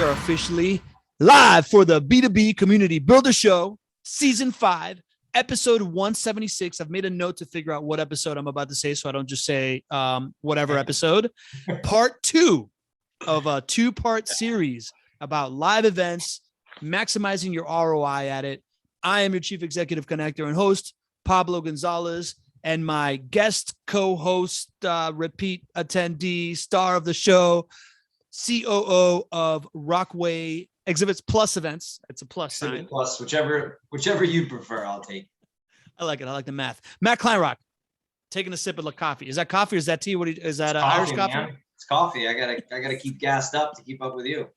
we are officially live for the B2B Community Builder Show, Season 5, Episode 176. I've made a note to figure out what episode I'm about to say so I don't just say whatever episode. Part 2 of a 2-part series about live events, maximizing your ROI at it. I am your Chief Executive Connector and host, Pablo Gonzalez, and my guest co-host, repeat attendee, star of the show, COO of Rockway Exhibits Plus Events. It's a plus sign. Plus, whichever you prefer, I'll take. I like it. I like the math. Matt Kleinrock, taking a sip of the coffee. Is that coffee or is that tea? Is that Irish coffee? Man. It's coffee. I gotta keep gassed up to keep up with you.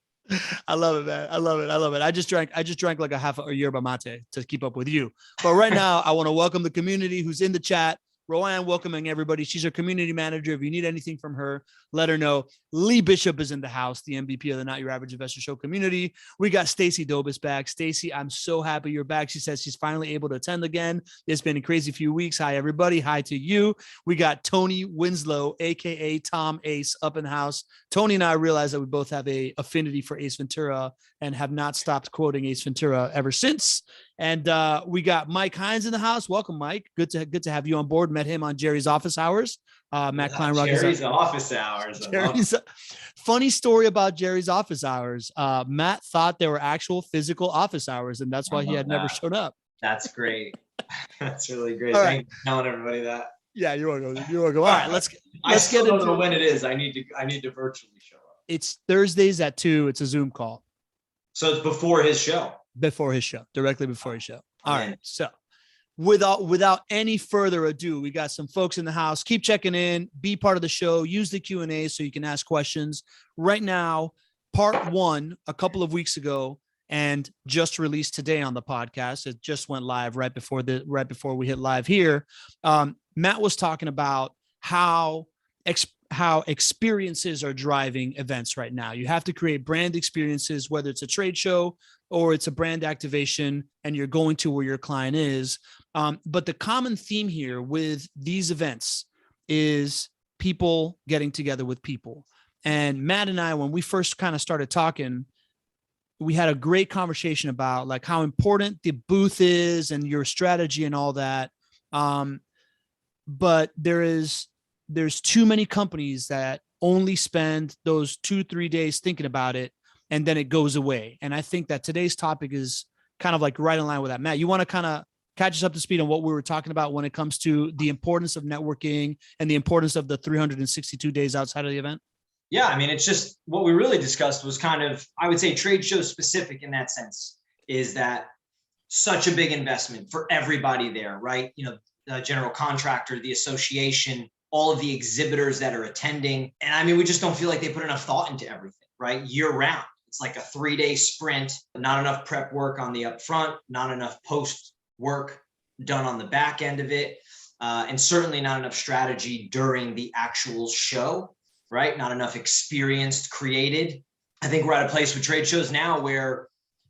I love it, man. I love it. I just drank like a half a yerba mate to keep up with you. But right now, I want to welcome the community who's in the chat. Roanne welcoming everybody. She's our community manager. If you need anything from her, let her know. Lee Bishop is in the house, the MVP of the Not Your Average Investor Show community. We got Stacy Dobis back. Stacy, I'm so happy you're back. She says she's finally able to attend again. It's been a crazy few weeks. Hi, everybody. Hi to you. We got Tony Winslow, a.k.a. Tom Ace, up in the house. Tony and I realized that we both have a affinity for Ace Ventura and have not stopped quoting Ace Ventura ever since. And we got Mike Hines in the house. Welcome, Mike. Good to have you on board. Met him on Jerry's office hours. Matt Kleinrock. Jerry's office hours. Funny story about Jerry's office hours. Matt thought they were actual physical office hours, and that's why he had never showed up. That's great. That's really great. All Thanks for telling everybody that. Yeah, you're welcome. You're welcome. All right, let's get into when it is. I need to virtually show up. It's Thursdays at 2:00. It's a Zoom call. So it's before his show. Directly before his show. All right. So without any further ado, we got some folks in the house. Keep checking in, be part of the show, use the Q&A so you can ask questions. Right now, part 1, a couple of weeks ago, and just released today on the podcast. It just went live right before we hit live here. Matt was talking about how experiences are driving events right now. You have to create brand experiences, whether it's a trade show or it's a brand activation and you're going to where your client is. But the common theme here with these events is people getting together with people. And Matt and I, when we first kind of started talking, we had a great conversation about like how important the booth is and your strategy and all that. But there's too many companies that only spend those 2-3 days thinking about it and then it goes away. And I think that today's topic is kind of like right in line with that. Matt, you want to kind of catch us up to speed on what we were talking about when it comes to the importance of networking and the importance of the 362 days outside of the event? Yeah, I mean, it's just what we really discussed was kind of, I would say, trade show specific in that sense, is that such a big investment for everybody there, right? You know, the general contractor, the association, all of the exhibitors that are attending. And I mean, we just don't feel like they put enough thought into everything, right? Year round. It's like a 3-day sprint, not enough prep work on the upfront, not enough post work done on the back end of it. And certainly not enough strategy during the actual show, right? Not enough experience created. I think we're at a place with trade shows now where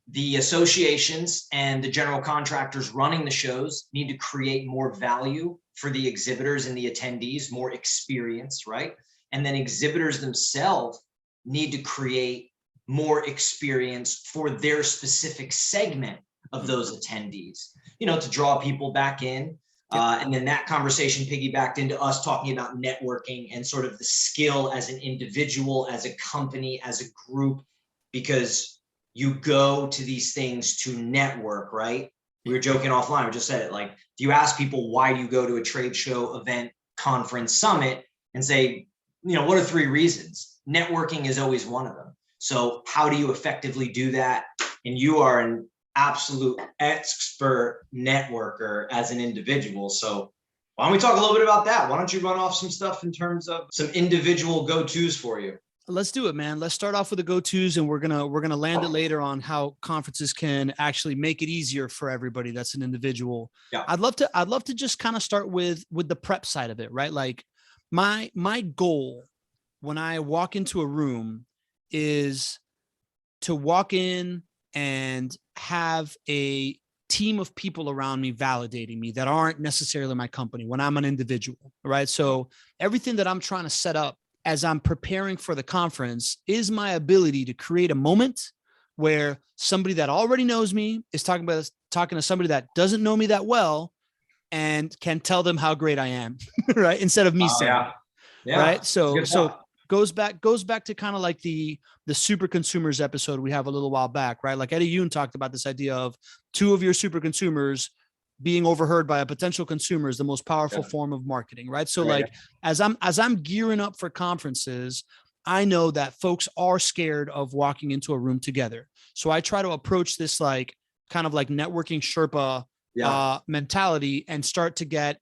the associations and the general contractors running the shows need to create more value for the exhibitors and the attendees, more experience, right? And then exhibitors themselves need to create more experience for their specific segment of those attendees, you know, to draw people back in. And then that conversation piggybacked into us talking about networking and sort of the skill as an individual, as a company, as a group, because you go to these things to network, right? We were joking offline, we just said it, like, if you ask people, why do you go to a trade show, event, conference, summit, and say, you know, what are 3 reasons? Networking is always one of them. So how do you effectively do that? And you are an absolute expert networker as an individual. So why don't we talk a little bit about that? Why don't you run off some stuff in terms of some individual go-tos for you? Let's do it, man. Let's start off with the go-tos, and we're gonna land it later on how conferences can actually make it easier for everybody that's an individual. Yeah. I'd love to just kind of start with the prep side of it, right? Like my goal when I walk into a room is to walk in and have a team of people around me validating me that aren't necessarily my company when I'm an individual, right? So everything that I'm trying to set up as I'm preparing for the conference is my ability to create a moment where somebody that already knows me is talking to somebody that doesn't know me that well and can tell them how great I am, right? Instead of me saying, yeah. right? So Good point. goes back to kind of like the super consumers episode we have a little while back, right? Like Eddie Yoon talked about this idea of two of your super consumers being overheard by a potential consumer is the most powerful form of marketing, right? So like as I'm gearing up for conferences, I know that folks are scared of walking into a room together. So I try to approach this like kind of like networking Sherpa mentality and start to get,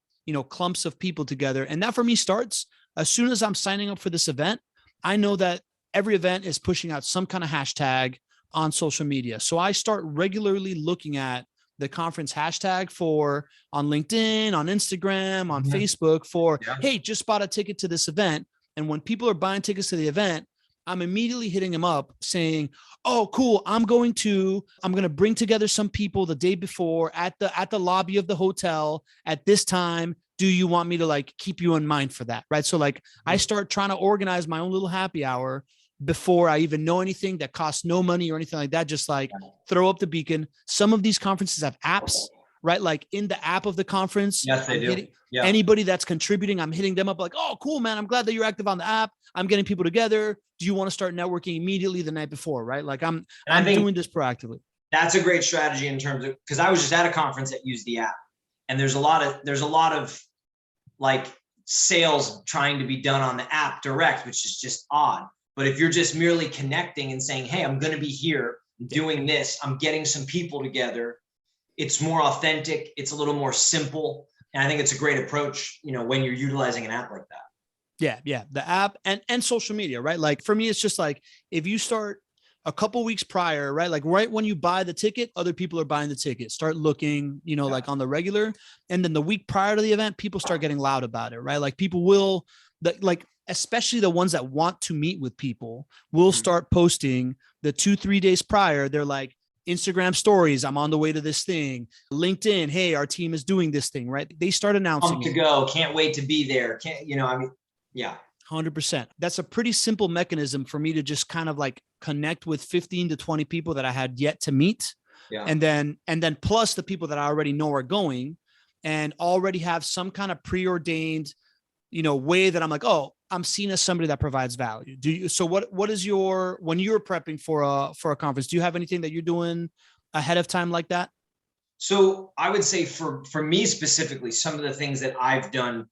clumps of people together. And that for me starts as soon as I'm signing up for this event. I know that every event is pushing out some kind of hashtag on social media. So I start regularly looking at the conference hashtag on LinkedIn, on Instagram, on Facebook hey, just bought a ticket to this event. And when people are buying tickets to the event, I'm immediately hitting them up saying, oh, cool. I'm going to bring together some people the day before at the lobby of the hotel at this time. Do you want me to like keep you in mind for that? Right. So like I start trying to organize my own little happy hour before I even know anything that costs no money or anything like that. Just like throw up the beacon. Some of these conferences have apps, right? Like in the app of the conference, yes, they do. Anybody that's contributing, I'm hitting them up like, oh, cool, man. I'm glad that you're active on the app. I'm getting people together. Do you want to start networking immediately the night before? Right. Like I'm doing this proactively. That's a great strategy in terms of, because I was just at a conference that used the app, and there's a lot of like sales trying to be done on the app direct, which is just odd. But if you're just merely connecting and saying, hey, I'm going to be here doing this, I'm getting some people together, it's more authentic. It's a little more simple. And I think it's a great approach, when you're utilizing an app like that. Yeah. The app and social media, right? Like for me, it's just like, if you start a couple weeks prior, right? Like right when you buy the ticket, other people are buying the ticket. Start looking, like on the regular. And then the week prior to the event, people start getting loud about it, right? Like people will, especially the ones that want to meet with people, will start posting the 2-3 days prior. They're like, Instagram stories, I'm on the way to this thing. LinkedIn, hey, our team is doing this thing, right? They start announcing to go, can't wait to be there. 100%. That's a pretty simple mechanism for me to just kind of like connect with 15 to 20 people that I had yet to meet. And then plus the people that I already know are going and already have some kind of preordained, way that I'm like, oh, I'm seen as somebody that provides value. So what is when you're prepping for a conference, do you have anything that you're doing ahead of time like that? So I would say for me specifically, some of the things that I've done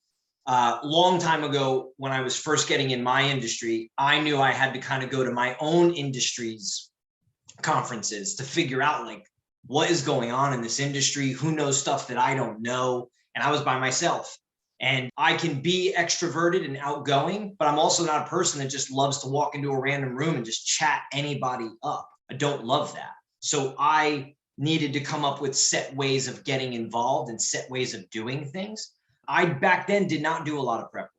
long time ago when I was first getting in my industry, I knew I had to kind of go to my own industry's conferences to figure out like what is going on in this industry, who knows stuff that I don't know. And I was by myself. And I can be extroverted and outgoing, but I'm also not a person that just loves to walk into a random room and just chat anybody up. I don't love that. So I needed to come up with set ways of getting involved and set ways of doing things. I back then did not do a lot of prep work,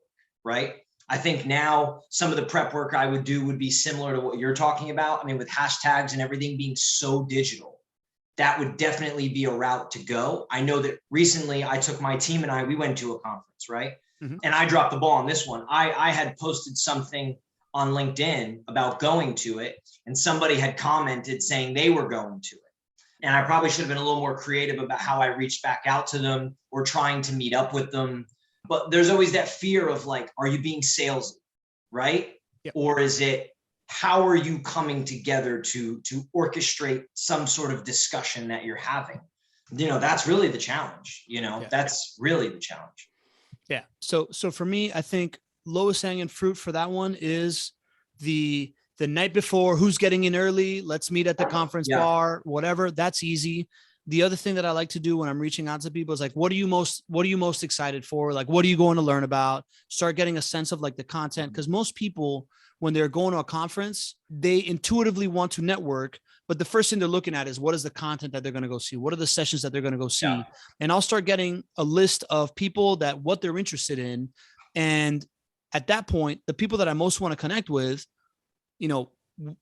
right? I think now some of the prep work I would do would be similar to what you're talking about. I mean, with hashtags and everything being so digital, that would definitely be a route to go. I know that recently I took my team and we went to a conference, right? And I dropped the ball on this one. I had posted something on LinkedIn about going to it, and somebody had commented saying they were going to it. And I probably should have been a little more creative about how I reached back out to them or trying to meet up with them. But there's always that fear of like, are you being salesy, right? Yep. Or is it, how are you coming together to orchestrate some sort of discussion that you're having? That's really the challenge. That's really the challenge. Yeah. So for me, I think lowest hanging fruit for that one is the night before, who's getting in early, let's meet at the conference bar, whatever. That's easy. The other thing that I like to do when I'm reaching out to people is like, what are you most excited for? Like, what are you going to learn about? Start getting a sense of like the content. Because most people, when they're going to a conference, they intuitively want to network, but the first thing they're looking at is what is the content that they're going to go see? What are the sessions that they're going to go see? Yeah. And I'll start getting a list of people that what they're interested in. And at that point, the people that I most want to connect with,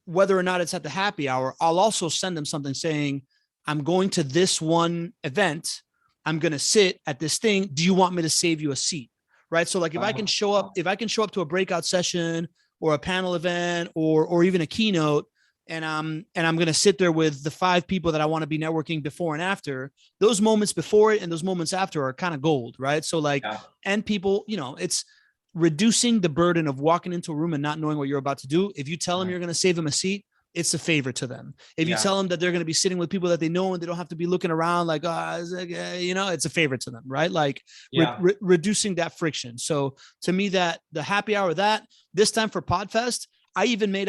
whether or not it's at the happy hour, I'll also send them something saying, I'm going to this one event. I'm going to sit at this thing. Do you want me to save you a seat? right? So like if I can show up to a breakout session or a panel event or even a keynote, and I'm going to sit there with the 5 people that I want to be networking before and after, those moments before it and those moments after are kind of gold, right? So like, and people, it's reducing the burden of walking into a room and not knowing what you're about to do. If you tell them you're going to save them a seat, it's a favor to them. If you tell them that they're going to be sitting with people that they know and they don't have to be looking around like, it's a favor to them, right? Like reducing that friction. So to me, that the happy hour, that this time for Podfest, I even made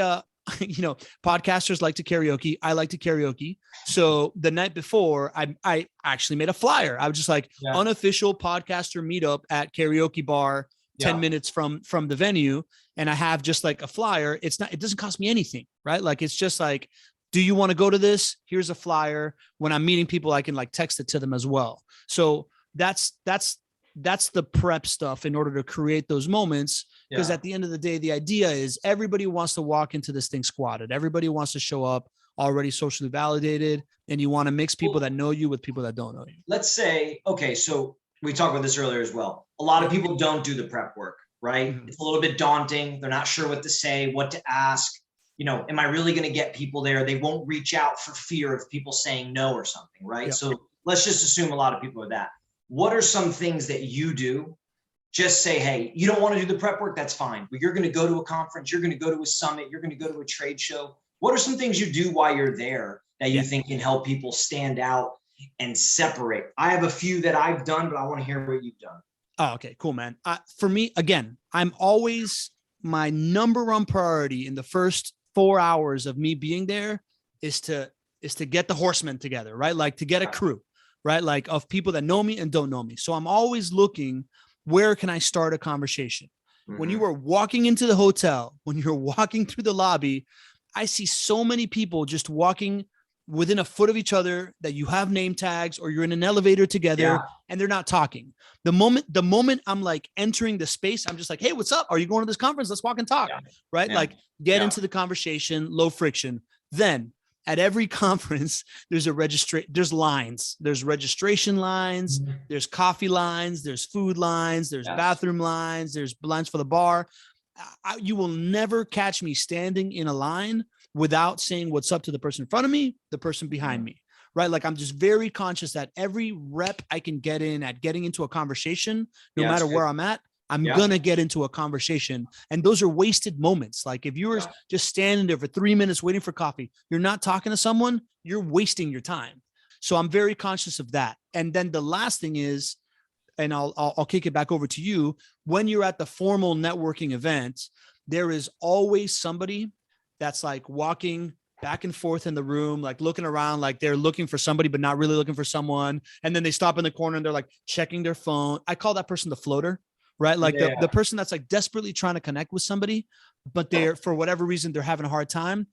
podcasters like to karaoke. I like to karaoke. So the night before, I actually made a flyer. I was just like unofficial podcaster meetup at karaoke bar, 10 minutes from the venue. And I have just like a flyer. It doesn't cost me anything, right? Like, it's just like, do you want to go to this? Here's a flyer. When I'm meeting people, I can like text it to them as well. So that's the prep stuff in order to create those moments. Because at the end of the day, the idea is everybody wants to walk into this thing squatted. Everybody wants to show up already socially validated, and you want to mix people that know you with people that don't know you. Let's say, okay, so we talked about this earlier as well. A lot of people don't do the prep work, right? Mm-hmm. It's a little bit daunting. They're not sure what to say, what to ask. Am I really going to get people there? They won't reach out for fear of people saying no or something, right? Yep. So let's just assume a lot of people are that. What are some things that you do? Just say, hey, you don't want to do the prep work, that's fine. But you're going to go to a conference, you're going to go to a summit, you're going to go to a trade show. What are some things you do while you're there that you think can help people stand out and separate? I have a few that I've done, but I want to hear what you've done. Oh, okay, cool, man. For me, again, my number one priority in the first 4 hours of me being there is to get the horsemen together, right? Like to get a crew, right? Like of people that know me and don't know me. So I'm always looking, where can I start a conversation? Mm-hmm. When you are walking into the hotel, when you're walking through the lobby, I see so many people just walking within a foot of each other that you have name tags, or you're in an elevator together and they're not talking. The moment I'm like entering the space, I'm just like, hey, what's up? Are you going to this conference? Let's walk and talk, right? Yeah. Like get into the conversation, low friction. Then at every conference, there's lines, there's registration lines, there's coffee lines, there's food lines, there's bathroom lines, there's lines for the bar. You will never catch me standing in a line without saying what's up to the person in front of me, the person behind me, right? Like I'm just very conscious that every rep I can get in at getting into a conversation, no matter where I'm at, I'm going to get into a conversation. And those are wasted moments. Like if you were just standing there for 3 minutes waiting for coffee, you're not talking to someone, you're wasting your time. So I'm very conscious of that. And then the last thing is, and I'll kick it back over to you. When you're at the formal networking event, there is always somebody that's like walking back and forth in the room, like looking around, like they're looking for somebody, but not really looking for someone. And then they stop in the corner and they're like checking their phone. I call that person the floater, right? Like the person that's like desperately trying to connect with somebody, but they're, for whatever reason, they're having a hard time.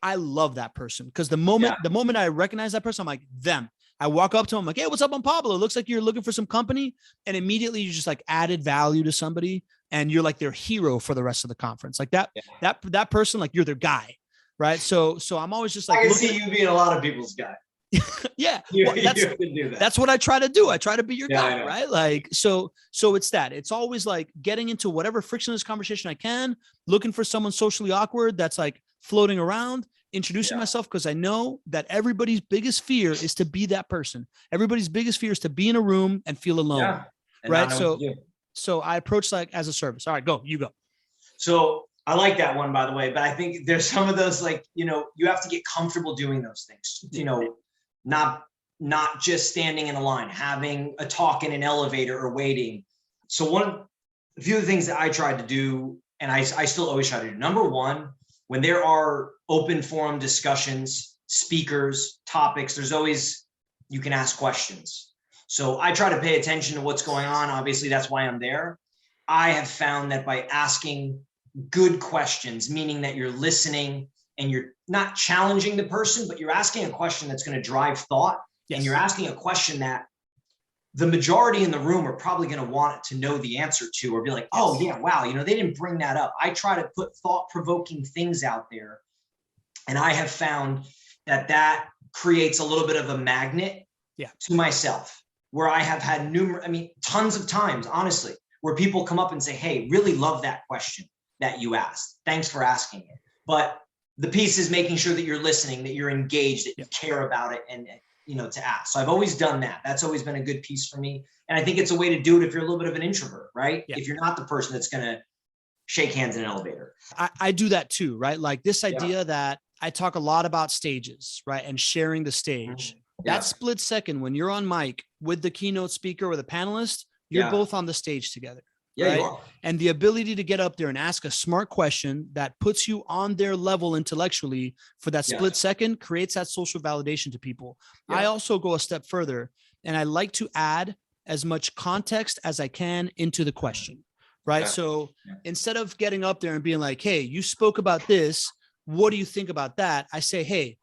I love that person because the moment I recognize that person, I'm like them. I walk up to him, like, hey, what's up, I'm Pablo? It looks like you're looking for some company. And immediately you just like added value to somebody and you're like their hero for the rest of the conference. Like that person, like you're their guy. Right. So I'm always just like, I can see you being a lot of people's guy. Yeah. Well, that's what I try to do. I try to be your guy. Right. Like, so it's that. It's always like getting into whatever frictionless conversation I can, looking for someone socially awkward that's like floating around, introducing myself, because I know that everybody's biggest fear is to be that person. Everybody's biggest fear is to be in a room and feel alone. Right. So I approach like as a service. All right, you go. So I like that one, by the way, but I think there's some of those, like, you have to get comfortable doing those things, not just standing in a line, having a talk in an elevator or waiting. So a few of the things that I tried to do, and I still always try to do. Number one, when there are open forum discussions, speakers, topics, there's always, you can ask questions. So I try to pay attention to what's going on. Obviously, that's why I'm there. I have found that by asking good questions, meaning that you're listening and you're not challenging the person, but you're asking a question that's going to drive thought. And you're asking a question that the majority in the room are probably going to want to know the answer to, or be like, oh yeah, wow, they didn't bring that up. I try to put thought-provoking things out there. And I have found that creates a little bit of a magnet to myself, where I have had tons of times, honestly, where people come up and say, hey, really love that question that you asked. Thanks for asking it. But the piece is making sure that you're listening, that you're engaged, that you care about it, and to ask. So I've always done that. That's always been a good piece for me. And I think it's a way to do it if you're a little bit of an introvert, right? If you're not the person that's going to shake hands in an elevator. I do that too, right? Like this idea that I talk a lot about stages, right? And sharing the stage. That split second when you're on mic with the keynote speaker or the panelist, you're both on the stage together. Yeah, right? you are. And the ability to get up there and ask a smart question that puts you on their level intellectually for that split second creates that social validation to people. I also go a step further, and I like to add as much context as I can into the question, right? So instead of getting up there and being like, hey, you spoke about this, what do you think about that? I say, hey,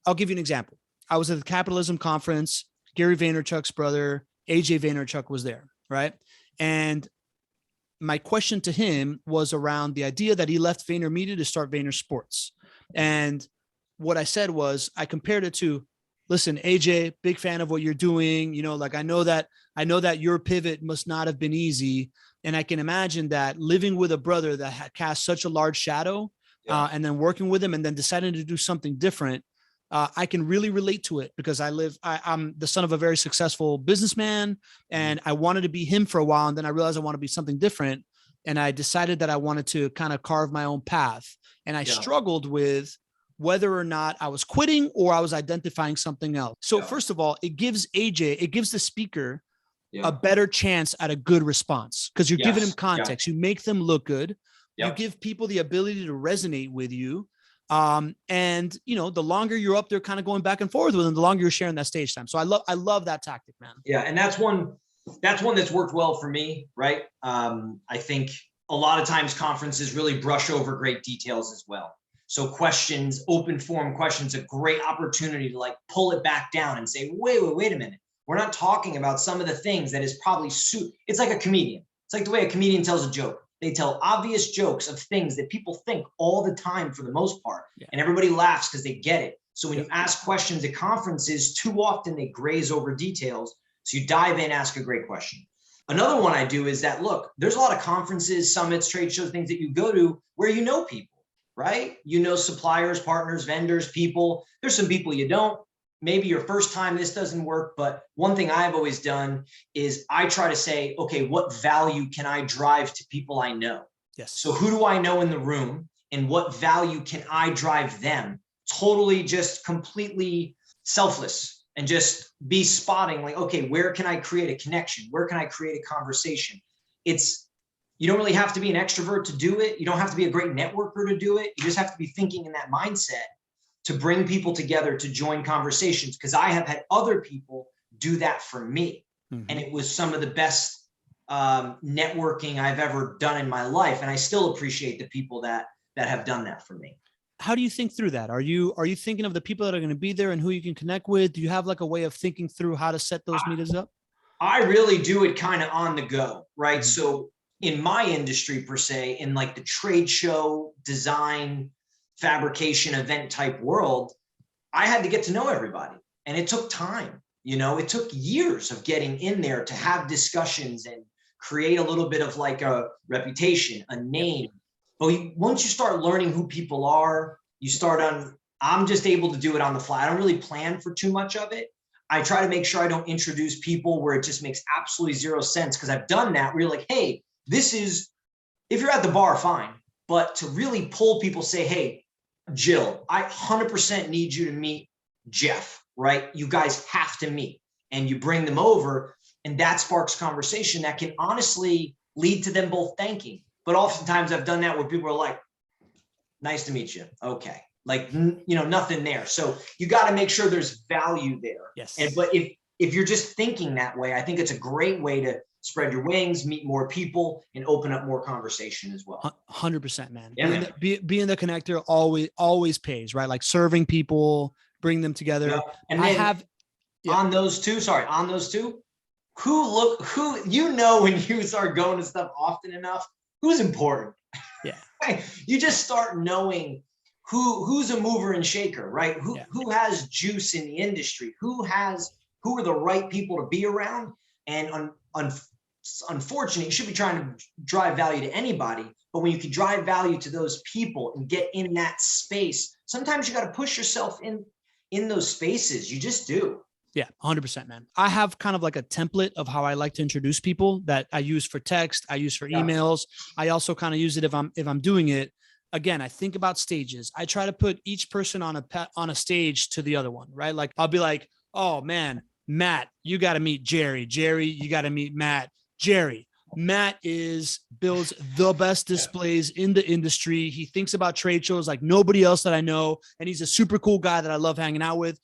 I'll give you an example. I was at the Capitalism Conference. Gary Vaynerchuk's brother, AJ Vaynerchuk, was there, right? And my question to him was around the idea that he left VaynerMedia to start Vayner Sports. And what I said was, I compared it to, listen, AJ, big fan of what you're doing. Like I know that your pivot must not have been easy. And I can imagine that living with a brother that cast such a large shadow and then working with him and then deciding to do something different. I can really relate to it because I'm the son of a very successful businessman, and I wanted to be him for a while. And then I realized I want to be something different. And I decided that I wanted to kind of carve my own path. And I struggled with whether or not I was quitting or I was identifying something else. So first of all, it gives the speaker a better chance at a good response because you're giving him context. You make them look good. You give people the ability to resonate with you. And the longer you're up there kind of going back and forth with them, the longer you're sharing that stage time. So I love that tactic, man. Yeah. And that's one that's worked well for me. Right. I think a lot of times conferences really brush over great details as well. So questions, open forum questions, a great opportunity to like pull it back down and say, wait a minute. We're not talking about some of the things that is probably it's like a comedian. It's like the way a comedian tells a joke. They tell obvious jokes of things that people think all the time for the most part. And everybody laughs because they get it. So when you ask questions at conferences, too often they graze over details. So you dive in, ask a great question. Another one I do is that, look, there's a lot of conferences, summits, trade shows, things that you go to where you know people, right? You know suppliers, partners, vendors, people. There's some people you don't. Maybe your first time this doesn't work, but one thing I've always done is I try to say, okay, what value can I drive to people I know? Yes. So who do I know in the room and what value can I drive them? Totally just completely selfless and just be spotting like, okay, where can I create a connection? Where can I create a conversation? You don't really have to be an extrovert to do it. You don't have to be a great networker to do it. You just have to be thinking in that mindset to bring people together to join conversations, because I have had other people do that for me. And it was some of the best networking I've ever done in my life. And I still appreciate the people that have done that for me. How do you think through that? Are you thinking of the people that are going to be there and who you can connect with? Do you have like a way of thinking through how to set those meetings up? I really do it kind of on the go, right? So in my industry per se, in like the trade show, design, fabrication event type world, I had to get to know everybody. And it took time. It took years of getting in there to have discussions and create a little bit of like a reputation, a name. But once you start learning who people are, I'm just able to do it on the fly. I don't really plan for too much of it. I try to make sure I don't introduce people where it just makes absolutely zero sense. Because I've done that where you're like, hey, if you're at the bar, fine. But to really pull people, say, hey, Jill, I 100% need you to meet Jeff, right? You guys have to meet, and you bring them over, and that sparks conversation that can honestly lead to them both thanking. But oftentimes I've done that where people are like, nice to meet you. Okay. Like, nothing there. So you got to make sure there's value there. Yes. But if you're just thinking that way, I think it's a great way to spread your wings, meet more people, and open up more conversation as well. 100%, man. Yeah, being the connector always pays, right? Like serving people, bring them together. Yeah. And then on those two, who when you start going to stuff often enough, who's important? Yeah. You just start knowing who's a mover and shaker, right? Who has juice in the industry? Who are the right people to be around? And unfortunate. You should be trying to drive value to anybody, but when you can drive value to those people and get in that space, sometimes you got to push yourself in those spaces. You just do. Yeah, 100%, man. I have kind of like a template of how I like to introduce people that I use for text, I use for emails. I also kind of use it if I'm doing it. Again, I think about stages. I try to put each person on a stage to the other one, right? Like I'll be like, oh man, Matt, you got to meet Jerry. Jerry, you got to meet Matt. Jerry, Matt builds the best displays in the industry. He thinks about trade shows like nobody else that I know. And he's a super cool guy that I love hanging out with.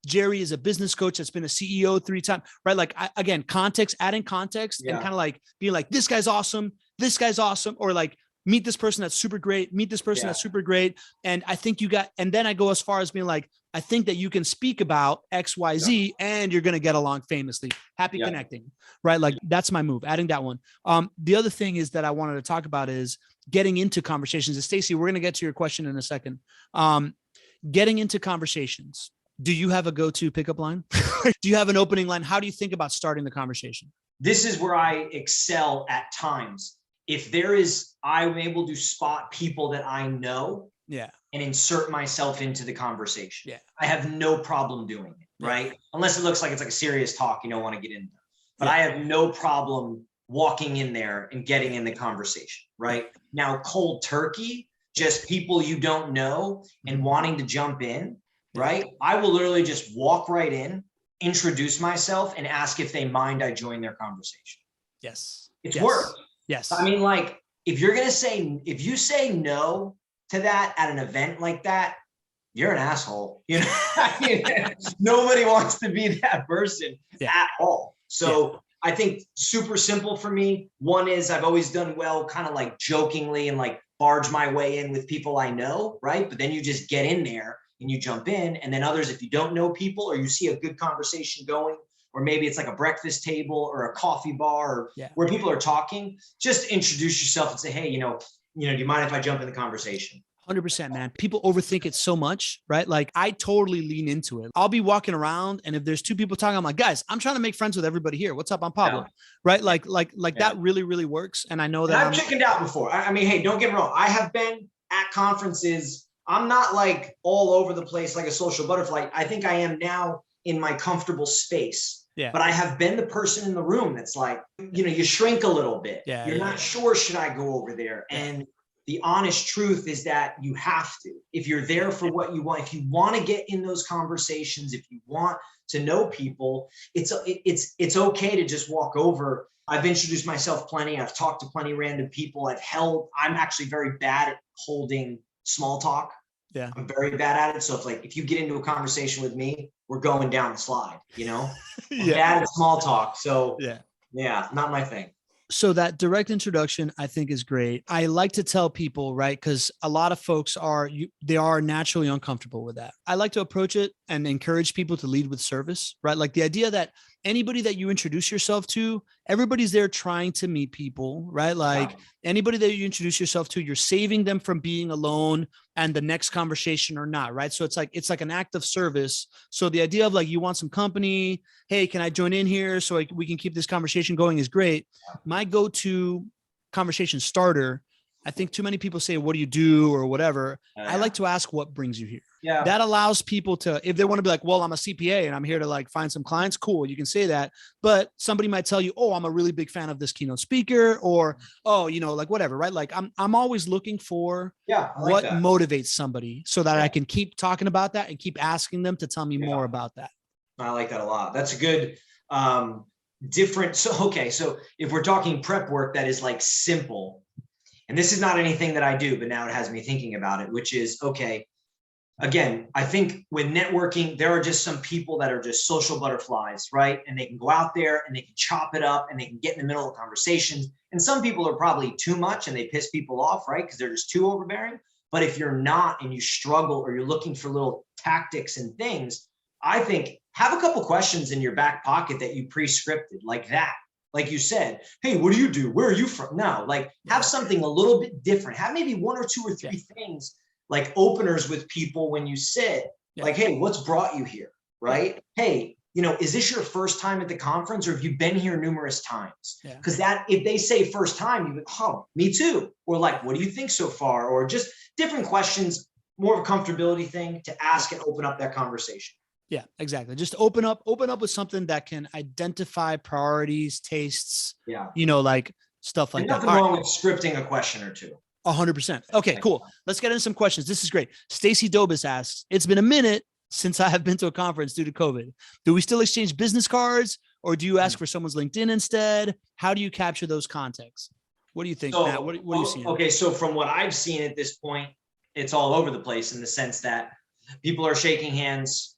Jerry is a business coach that's been a CEO 3 times, right? Like again, context, adding context and kind of like being like, this guy's awesome. Or like, meet this person that's super great, that's super great. And I think and then I go as far as being like, I think that you can speak about X, Y, Z, and you're going to get along famously. Happy connecting, right? Like that's my move, adding that one. The other thing is that I wanted to talk about is getting into conversations. And Stacey, we're going to get to your question in a second. Getting into conversations. Do you have a go-to pickup line? Do you have an opening line? How do you think about starting the conversation? This is where I excel at times. If I'm able to spot people that I know and insert myself into the conversation. Yeah. I have no problem doing it, right? Unless it looks like it's like a serious talk you don't want to get into. But I have no problem walking in there and getting in the conversation, right? Now, cold turkey, just people you don't know and wanting to jump in, right? I will literally just walk right in, introduce myself, and ask if they mind I join their conversation. Yes. It's work. Yes. I mean, like, if you say no to that at an event like that, you're an asshole. You know, I mean, nobody wants to be that person at all. So I think super simple for me. One is I've always done well, kind of like jokingly and like barge my way in with people I know, right? But then you just get in there and you jump in. And then others, if you don't know people or you see a good conversation going, or maybe it's like a breakfast table or a coffee bar or where people are talking, just introduce yourself and say, hey, do you mind if I jump in the conversation? 100%, man. People overthink it so much, right? Like I totally lean into it. I'll be walking around and if there's 2 people talking, I'm like, guys, I'm trying to make friends with everybody here. What's up? I'm Pablo, right? Like that really, really works. And I know that I've chickened out before. I mean, hey, don't get me wrong. I have been at conferences. I'm not like all over the place like a social butterfly. I think I am now in my comfortable space. Yeah. But I have been the person in the room that's like, you shrink a little bit. You're not sure, should I go over there? And the honest truth is that you have to. If you're there for what you want, if you want to get in those conversations, if you want to know people, it's okay to just walk over. I've introduced myself plenty. I've talked to plenty of random people. I'm actually very bad at holding small talk. Yeah. I'm very bad at it. So if you get into a conversation with me, we're going down the slide, I'm bad at small talk. So not my thing. So that direct introduction, I think, is great. I like to tell people, right? Because a lot of folks are naturally uncomfortable with that. I like to approach it and encourage people to lead with service, right? Like the idea that anybody that you introduce yourself to, everybody's there trying to meet people, right? Like anybody that you introduce yourself to, you're saving them from being alone and the next conversation or not, right? So it's like an act of service. So the idea of like, you want some company, hey, can I join in here so we can keep this conversation going is great. My go-to conversation starter, I think too many people say, what do you do or whatever. I like to ask what brings you here. Yeah. That allows people to, if they want to be like, well, I'm a CPA and I'm here to like find some clients. Cool. You can say that, but somebody might tell you, oh, I'm a really big fan of this keynote speaker or, oh, like whatever, right? Like I'm always looking for what motivates somebody so that I can keep talking about that and keep asking them to tell me more about that. I like that a lot. That's a good, different. So if we're talking prep work, that is like simple, and this is not anything that I do, but now it has me thinking about it, which is, again, I think with networking, there are just some people that are just social butterflies, right? And they can go out there and they can chop it up and they can get in the middle of conversations. And some people are probably too much and they piss people off, right? Because they're just too overbearing. But if you're not and you struggle or you're looking for little tactics and things, I think have a couple questions in your back pocket that you pre-scripted like that. Like you said, hey, what do you do? Where are you from? No, like have something a little bit different. Have maybe 1 or 2 or 3 things like openers with people when you sit, like, hey, what's brought you here? Right? Hey, is this your first time at the conference or have you been here numerous times? Yeah. Because if they say first time, you go, oh, me too. Or like, what do you think so far? Or just different questions, more of a comfortability thing to ask and open up that conversation. Yeah, exactly. Just open up with something that can identify priorities, tastes, like stuff like and that. Nothing wrong with scripting a question or two. 100%. Okay, cool. Let's get into some questions. This is great. Stacy Dobis asks, it's been a minute since I have been to a conference due to COVID. Do we still exchange business cards or do you ask for someone's LinkedIn instead? How do you capture those contexts? What do you think, Matt? What do you see? Okay, so from what I've seen at this point, it's all over the place in the sense that people are shaking hands.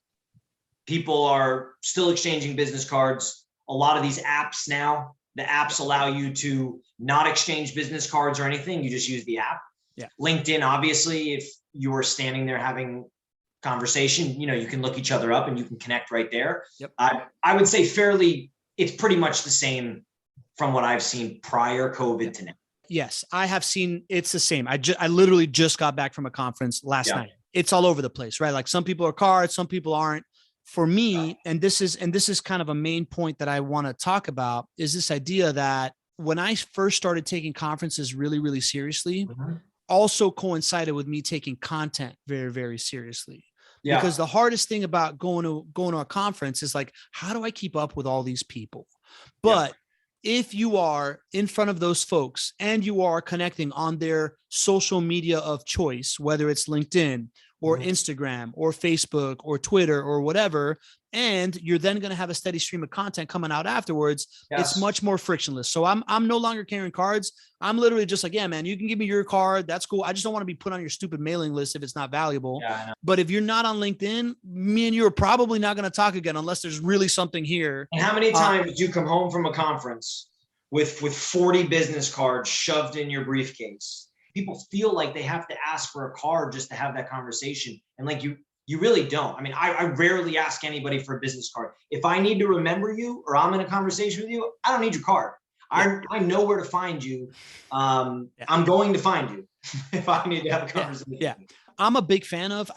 People are still exchanging business cards. A lot of these apps now, the apps allow you to not exchange business cards or anything. You just use the app. Yeah. LinkedIn, obviously, if you are standing there having conversation, you can look each other up and you can connect right there. Yep. I would say it's pretty much the same from what I've seen prior COVID to now. Yes, I have seen it's the same. I literally just got back from a conference last night. It's all over the place, right? Like some people are cards, some people aren't. For me, and this is kind of a main point that I want to talk about, is this idea that when I first started taking conferences really, really seriously, also coincided with me taking content very, very seriously. Yeah. Because the hardest thing about going to a conference is like, how do I keep up with all these people? But if you are in front of those folks and you are connecting on their social media of choice, whether it's LinkedIn or Instagram or Facebook or Twitter or whatever, and you're then going to have a steady stream of content coming out afterwards, it's much more frictionless. So I'm no longer carrying cards. I'm literally just like, yeah, man, you can give me your card. That's cool. I just don't want to be put on your stupid mailing list if it's not valuable. But if you're not on LinkedIn, me and you are probably not going to talk again unless there's really something here. And how many times did you come home from a conference with 40 business cards shoved in your briefcase? People feel like they have to ask for a card just to have that conversation. And like you really don't. I mean, I rarely ask anybody for a business card. If I need to remember you or I'm in a conversation with you, I don't need your card. I know where to find you. I'm going to find you if I need to have a conversation. Yeah. I'm a big fan of,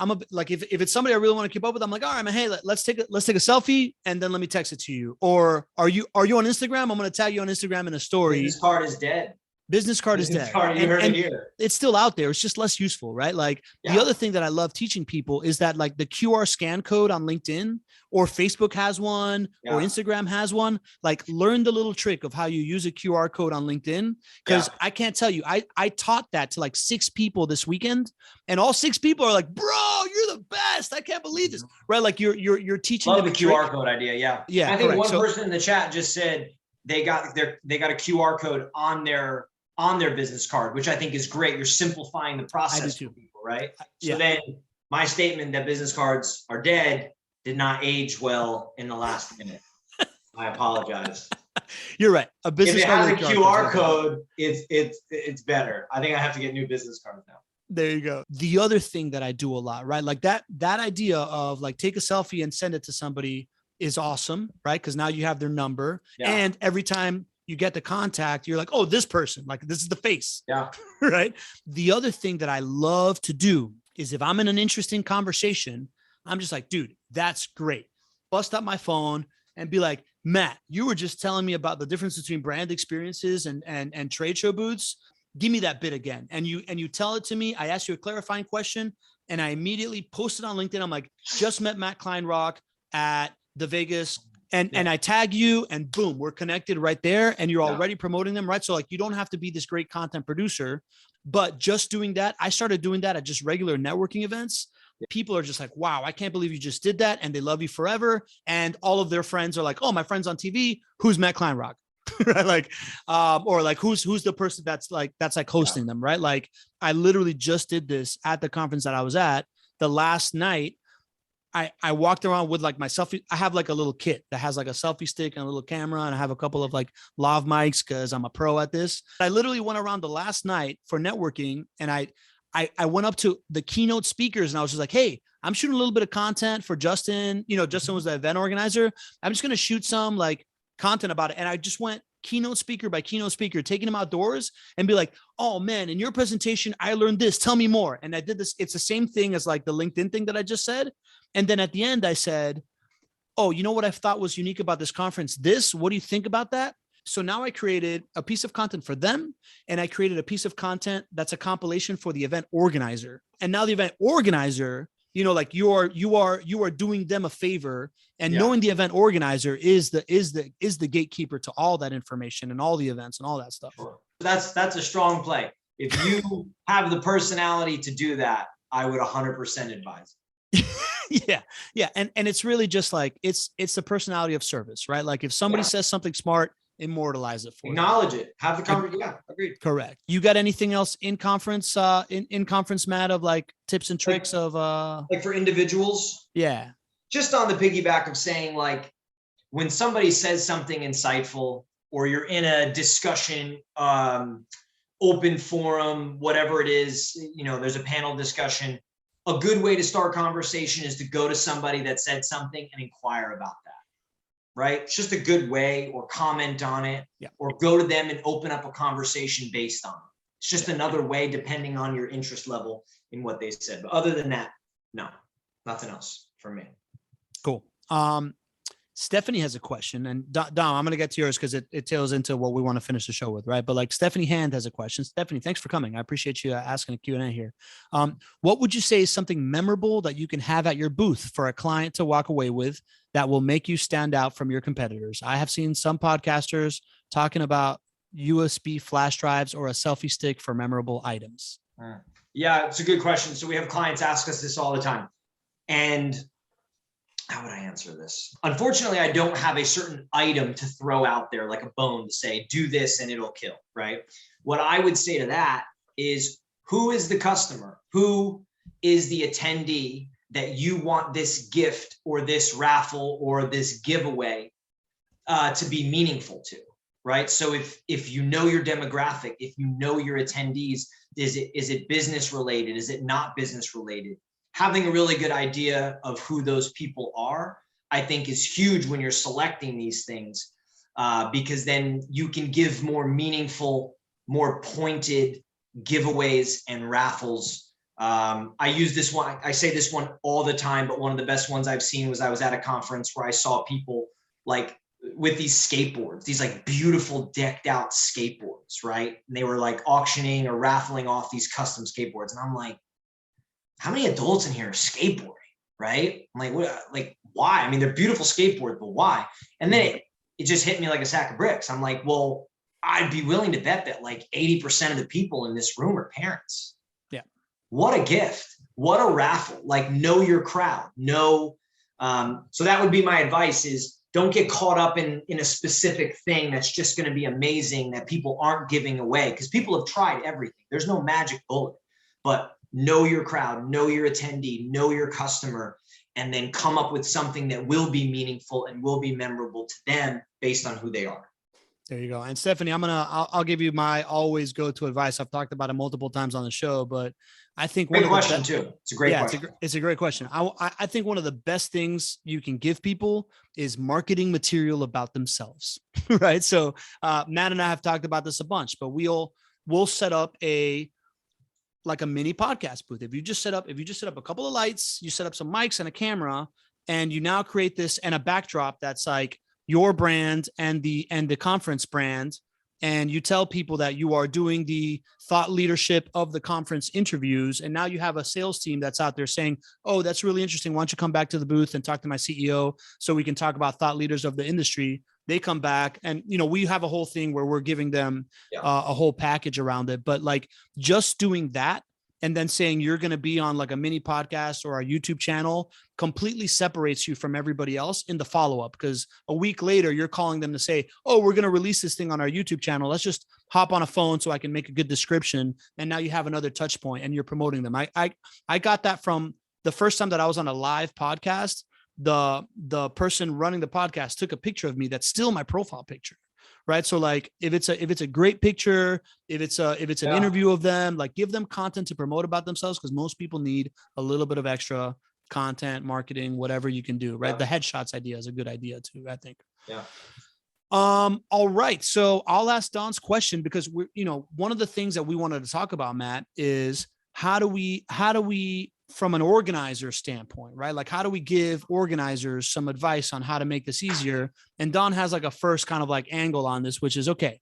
if it's somebody I really want to keep up with, I'm like, all right, man, hey, let's take a selfie and then let me text it to you. Or are you on Instagram? I'm going to tag you on Instagram in a story. This card is dead. Business card is dead. And it's still out there. It's just less useful, right? Like the other thing that I love teaching people is that like the QR scan code on LinkedIn or Facebook has one or Instagram has one, like learn the little trick of how you use a QR code on LinkedIn. Cause I can't tell you, I taught that to like 6 people this weekend and all 6 people are like, bro, you're the best. I can't believe this. Right. Like you're teaching them the QR code idea. Yeah. Yeah. I think one person in the chat just said they got a QR code on their business card, which I think is great. You're simplifying the process for people, right? So then my statement that business cards are dead did not age well in the last minute. I apologize. You're right. A business card has a QR code, it's better. I think I have to get new business cards now. There you go. The other thing that I do a lot, right? Like that idea of like take a selfie and send it to somebody is awesome, right? Because now you have their number. And every time you get the contact, you're like, oh, this person, like this is the face. Yeah. Right. The other thing that I love to do is if I'm in an interesting conversation, I'm just like, dude, that's great. Bust up my phone and be like, Matt, you were just telling me about the difference between brand experiences and trade show booths. Give me that bit again. And you tell it to me. I ask you a clarifying question and I immediately post it on LinkedIn. I'm like, just met Matt Kleinrock at the Vegas. And I tag you and boom, we're connected right there. And you're already promoting them, right? So like, you don't have to be this great content producer, but just doing that. I started doing that at just regular networking events. People are just like, wow, I can't believe you just did that. And they love you forever. And all of their friends are like, oh, my friend's on TV. Who's Matt Kleinrock? Right? Like, or like, who's the person that's like hosting them, right? Like I literally just did this at the conference that I was at the last night. I walked around with like my selfie. I have like a little kit that has like a selfie stick and a little camera. And I have a couple of like lav mics because I'm a pro at this. I literally went around the last night for networking. And I went up to the keynote speakers and I was just like, hey, I'm shooting a little bit of content for Justin. Justin was the event organizer. I'm just going to shoot some like content about it. And I just went keynote speaker by keynote speaker, taking them outdoors and be like, oh man, in your presentation, I learned this, tell me more. And I did this. It's the same thing as like the LinkedIn thing that I just said. And then at the end I said, oh, you know what I thought was unique about this conference? What do you think about that? So now I created a piece of content for them, and I created a piece of content that's a compilation for the event organizer. And now the event organizer, like you are doing them a favor, and knowing the event organizer is the gatekeeper to all that information and all the events and all that stuff. Sure. That's a strong play. If you have the personality to do that, I would 100% advise. Yeah. And it's really just like, it's the personality of service, right? Like if somebody says something smart, immortalize it for Acknowledge it. Have the conversation. Yeah, agreed. Correct. You got anything else in conference, in conference, Matt, of like tips and tricks of like for individuals? Yeah. Just on the piggyback of saying, like, when somebody says something insightful, or you're in a discussion, open forum, whatever it is, there's a panel discussion, a good way to start conversation is to go to somebody that said something and inquire about that, right? It's just a good way, or comment on it, or go to them and open up a conversation based on it. It's just another way, depending on your interest level in what they said. But other than that, no, nothing else for me. Cool. Stephanie has a question, and Dom, I'm going to get to yours because it tails into what we want to finish the show with, right? But like Stephanie Hand has a question. Stephanie, thanks for coming. I appreciate you asking a Q&A here. What would you say is something memorable that you can have at your booth for a client to walk away with that will make you stand out from your competitors? I have seen some podcasters talking about USB flash drives or a selfie stick for memorable items. Yeah, it's a good question. So we have clients ask us this all the time. And how would I answer this? Unfortunately, I don't have a certain item to throw out there, like a bone to say, do this and it'll kill, right? What I would say to that is, who is the customer? Who is the attendee that you want this gift or this raffle or this giveaway to be meaningful to, right? So if you know your demographic, if you know your attendees, is it business related? Is it not business related? Having a really good idea of who those people are, I think, is huge when you're selecting these things, because then you can give more meaningful, more pointed giveaways and raffles. I use this one, I say this one all the time, but one of the best ones I've seen was I was at a conference where I saw people like with these skateboards, these like beautiful decked out skateboards, right? And they were like auctioning or raffling off these custom skateboards. And I'm like, how many adults in here are skateboarding, right? I'm like, what, like, why? I mean, they're beautiful skateboards, but why? And then it just hit me like a sack of bricks. I'm like, well, I'd be willing to bet that like 80% of the people in this room are parents. Yeah. What a gift. What a raffle. Like, know your crowd. Know. So that would be my advice, is don't get caught up in a specific thing that's just going to be amazing that people aren't giving away, because people have tried everything. There's no magic bullet, but know your crowd, know your attendee, know your customer, and then come up with something that will be meaningful and will be memorable to them based on who they are. There you go. And Stephanie, I'll give you my always go-to advice. I've talked about it multiple times on the show, but I think great question too. It's a great question. It's a great question. I think one of the best things you can give people is marketing material about themselves, right? So Matt and I have talked about this a bunch, but we'll set up like a mini podcast booth. If you just set up a couple of lights, you set up some mics and a camera, and you now create this and a backdrop that's like your brand and the conference brand. And you tell people that you are doing the thought leadership of the conference interviews. And now you have a sales team that's out there saying, oh, that's really interesting. Why don't you come back to the booth and talk to my CEO so we can talk about thought leaders of the industry? They come back, and, we have a whole thing where we're giving them a whole package around it. But like, just doing that and then saying you're going to be on like a mini podcast or a YouTube channel completely separates you from everybody else in the follow-up, because a week later you're calling them to say, oh, we're going to release this thing on our YouTube channel. Let's just hop on a phone so I can make a good description. And now you have another touch point and you're promoting them. I got that from the first time that I was on a live podcast. The person running the podcast took a picture of me that's still my profile picture, right? So like, if it's a great picture, if it's an interview of them, like, give them content to promote about themselves, because most people need a little bit of extra content, marketing, whatever you can do, right? The headshots idea is a good idea too, I think. Yeah. All right. So I'll ask Don's question, because one of the things that we wanted to talk about, Matt, is how do we from an organizer standpoint, right? Like, how do we give organizers some advice on how to make this easier? And Don has like a first kind of like angle on this, which is, okay,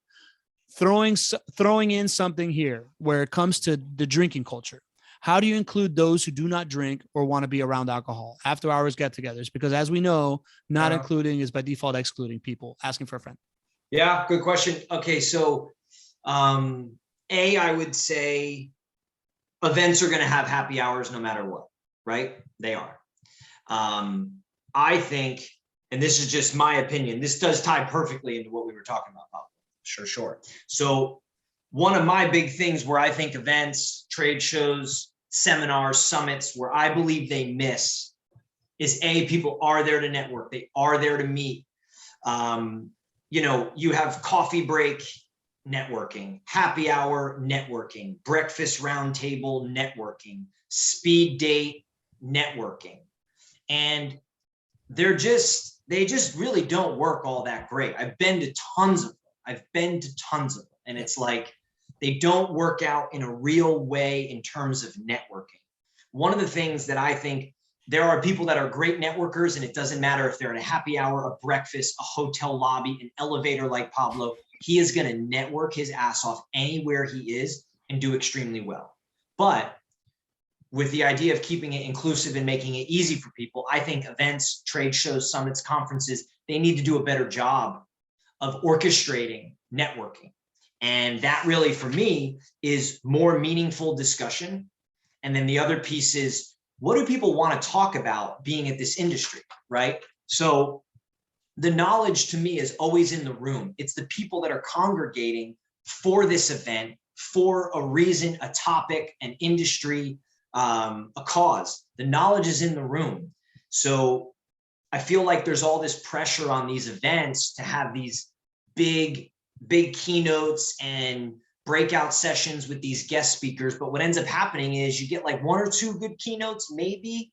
throwing in something here where it comes to the drinking culture. How do you include those who do not drink or want to be around alcohol? After hours get-togethers, because as we know, not including is by default excluding people. Asking for a friend. Yeah, good question. Okay, so I would say events are going to have happy hours no matter what, right? They are. I think, and this is just my opinion, this does tie perfectly into what we were talking about, Pablo. Sure. So one of my big things where I think events, trade shows, seminars, summits, where I believe they miss is people are there to network. They are there to meet. You have coffee break networking, happy hour networking, breakfast roundtable networking, speed date networking. And they just really don't work all that great. I've been to tons of them. And it's like, they don't work out in a real way in terms of networking. One of the things that I think, there are people that are great networkers, and it doesn't matter if they're at a happy hour, a breakfast, a hotel lobby, an elevator like Pablo, he is going to network his ass off anywhere he is and do extremely well. But with the idea of keeping it inclusive and making it easy for people, I think events, trade shows, summits, conferences, they need to do a better job of orchestrating networking. And that really, for me, is more meaningful discussion. And then the other piece is, what do people want to talk about being at this industry, right? So the knowledge to me is always in the room. It's the people that are congregating for this event, for a reason, a topic, an industry, a cause. The knowledge is in the room. So I feel like there's all this pressure on these events to have these big keynotes and breakout sessions with these guest speakers. But what ends up happening is you get like one or two good keynotes, maybe,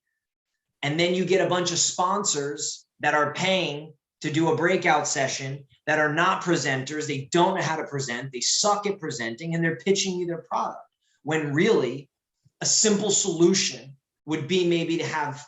and then you get a bunch of sponsors that are paying to do a breakout session that are not presenters. They don't know how to present. They suck at presenting, and they're pitching you their product. When really a simple solution would be maybe to have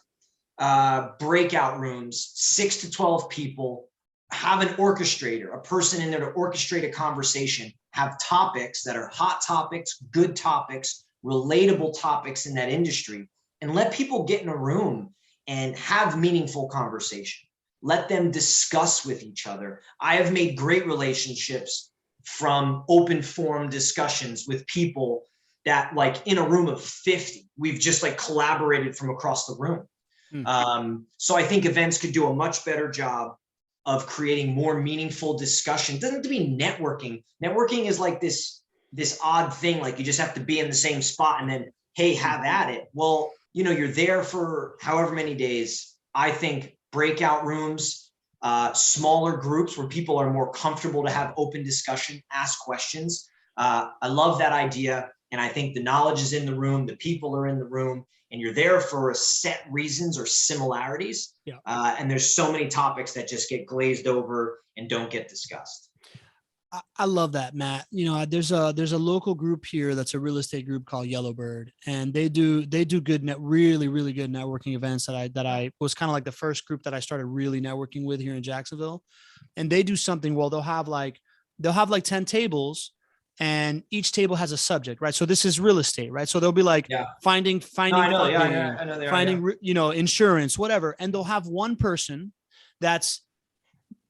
breakout rooms, 6 to 12 people, have an orchestrator, a person in there to orchestrate a conversation, have topics that are hot topics, good topics, relatable topics in that industry, and let people get in a room and have meaningful conversation. Let them discuss with each other. I have made great relationships from open forum discussions with people that, like, in a room of 50, we've just like collaborated from across the room. So I think events could do a much better job of creating more meaningful discussion. It doesn't have to be networking. Networking is like this odd thing, like you just have to be in the same spot and then, hey, have at it. Well, you're there for however many days. I think breakout rooms, smaller groups where people are more comfortable to have open discussion, ask questions. I love that idea. And I think the knowledge is in the room, the people are in the room, and you're there for a set reasons or similarities. Yeah. And there's so many topics that just get glazed over and don't get discussed. I love that, Matt. There's a local group here that's a real estate group called Yellowbird, and they do good really, really good networking events that I was kind of like the first group that I started really networking with here in Jacksonville. And they do something, well, they'll have like 10 tables, and each table has a subject, right? So this is real estate, right? So they'll be like finding insurance, whatever. And they'll have one person that's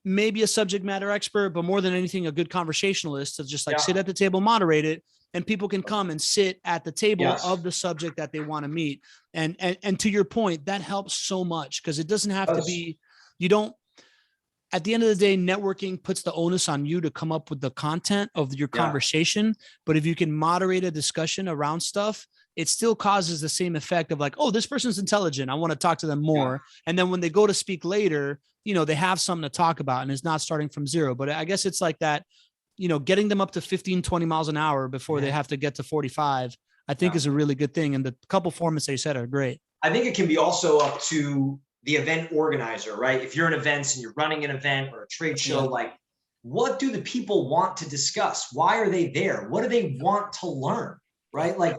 maybe a subject matter expert, but more than anything, a good conversationalist to just sit at the table, moderate it, and people can come and sit at the table of the subject that they want to meet. And to your point, that helps so much, because it doesn't have to be, at the end of the day, networking puts the onus on you to come up with the content of your conversation. But if you can moderate a discussion around stuff, it still causes the same effect of like, oh, this person's intelligent, I want to talk to them more. And then when they go to speak later, they have something to talk about, and it's not starting from zero. But I guess it's like that, getting them up to 15, 20 miles an hour before they have to get to 45, I think is a really good thing. And the couple formats they said are great. I think it can be also up to the event organizer, right? If you're in events and you're running an event or a trade show, like, what do the people want to discuss? Why are they there? What do they want to learn, right? Like,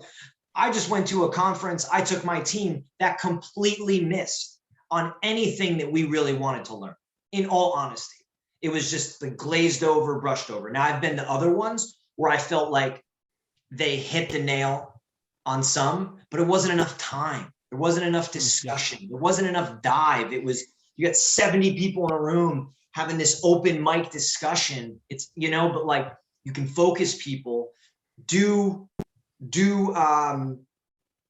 I just went to a conference. I took my team that completely missed on anything that we really wanted to learn. In all honesty, it was just the glazed over, brushed over. Now I've been to other ones where I felt like they hit the nail on some, but it wasn't enough time. There wasn't enough discussion. There wasn't enough dive. It was, you got 70 people in a room having this open mic discussion. It's, you know, but like you can focus people, do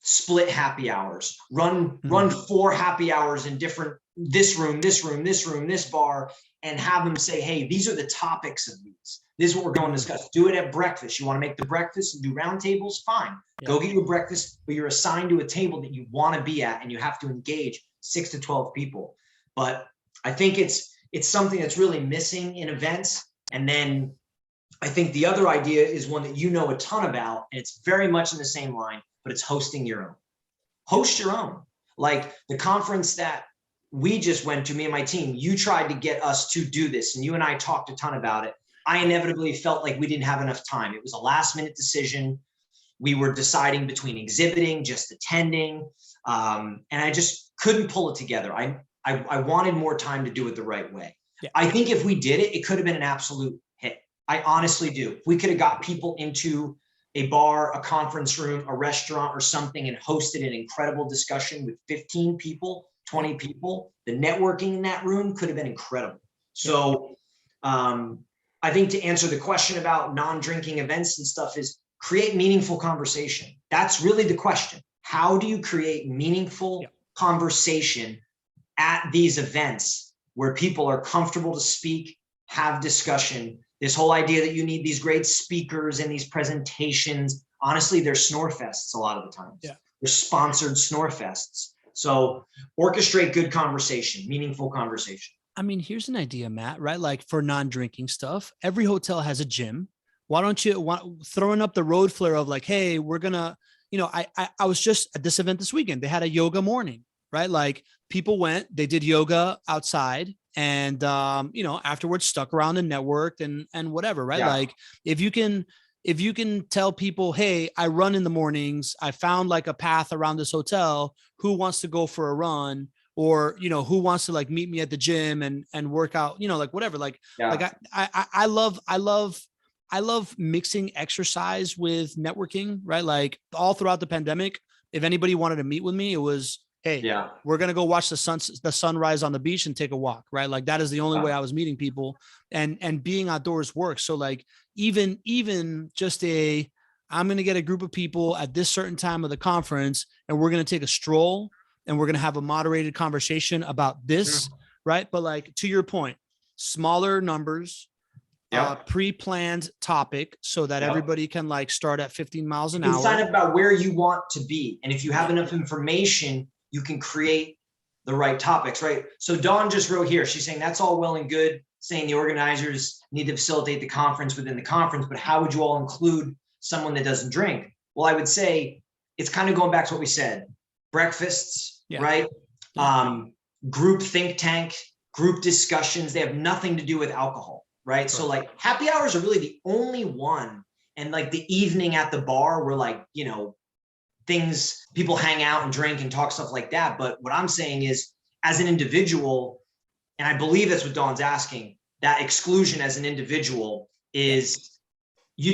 split happy hours, run 4 happy hours in different, this room, this bar, and have them say, hey, these are the topics of these. This is what we're going to discuss. Do it at breakfast. You want to make the breakfast and do round tables? Fine. Yeah. Go get your breakfast, but you're assigned to a table that you want to be at, and you have to engage 6 to 12 people. But I think it's something that's really missing in events. And then I think the other idea is one that you know a ton about, and it's very much in the same line, but it's hosting your own. Host your own. Like the conference that we just went to, me and my team, you tried to get us to do this, and you and I talked a ton about it. I inevitably felt like we didn't have enough time. It was a last minute decision. We were deciding between exhibiting, just attending, and I just couldn't pull it together. I wanted more time to do it the right way. Yeah. I think if we did it, it could have been an absolute hit. I honestly do. If we could have got people into a bar, a conference room, a restaurant or something and hosted an incredible discussion with 15 people, 20 people, the networking in that room could have been incredible. So I think to answer the question about non-drinking events and stuff is create meaningful conversation. That's really the question. How do you create meaningful conversation at these events where people are comfortable to speak, have discussion? This whole idea that you need these great speakers and these presentations, honestly, they're snore fests a lot of the times. Yeah. They're sponsored snore fests. So orchestrate good conversation, meaningful conversation. I mean, here's an idea, Matt, right? Like for non-drinking stuff, every hotel has a gym. Why don't you throwing up the road flare of like, hey, we're going to, you know, I was just at this event this weekend. They had a yoga morning, right? Like people went, they did yoga outside and, you know, afterwards stuck around and networked and whatever, right? Yeah. Like if you can tell people, hey, I run in the mornings, I found like a path around this hotel, who wants to go for a run? Or, you know, who wants to like meet me at the gym and work out, you know, like whatever, like, like I love mixing exercise with networking, right? Like all throughout the pandemic, if anybody wanted to meet with me, it was, hey, we're going to go watch the sunrise on the beach and take a walk, right? Like that is the only way I was meeting people, and being outdoors works. So like, even just I'm going to get a group of people at this certain time of the conference and we're going to take a stroll and we're going to have a moderated conversation about this, right? But like, to your point, smaller numbers, pre-planned topic so that everybody can like start at 15 miles an hour. Sign up about where you want to be. And if you have enough information, you can create the right topics, right? So Dawn just wrote here, she's saying that's all well and good, saying the organizers need to facilitate the conference within the conference, but how would you all include someone that doesn't drink? Well, I would say it's kind of going back to what we said. Breakfasts, right? Group think tank, group discussions, they have nothing to do with alcohol, right? So like happy hours are really the only one. And like the evening at the bar where like, you know, things, people hang out and drink and talk stuff like that. But what I'm saying is as an individual, and I believe that's what Dawn's asking, that exclusion as an individual is you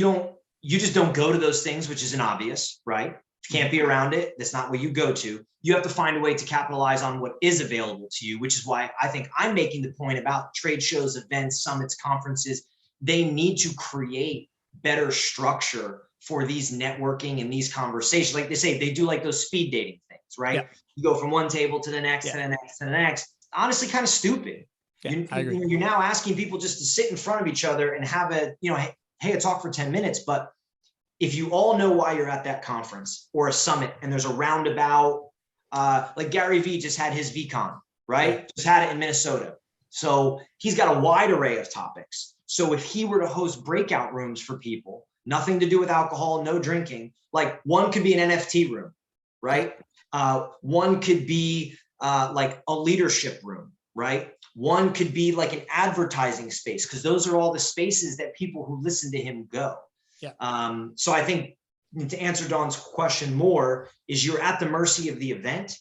just don't go to those things, which is an obvious, right? You can't be around it. That's not what you go to. You have to find a way to capitalize on what is available to you, which is why I think I'm making the point about trade shows, events, summits, conferences. They need to create better structure for these networking and these conversations. Like they say, they do like those speed dating things, right? Yeah. You go from one table to the next, to the next, to the next. Honestly, kind of stupid. Yeah, I agree. You're now asking people just to sit in front of each other and have a, you know, hey, a talk for 10 minutes, but if you all know why you're at that conference or a summit and there's a roundabout, like Gary Vee just had his VCon, right? Yeah. Just had it in Minnesota. So he's got a wide array of topics. So if he were to host breakout rooms for people, nothing to do with alcohol, no drinking, like one could be an NFT room, right? One could be like a leadership room, right? One could be like an advertising space, because those are all the spaces that people who listen to him go. Yeah. So I think to answer Don's question more, is you're at the mercy of the event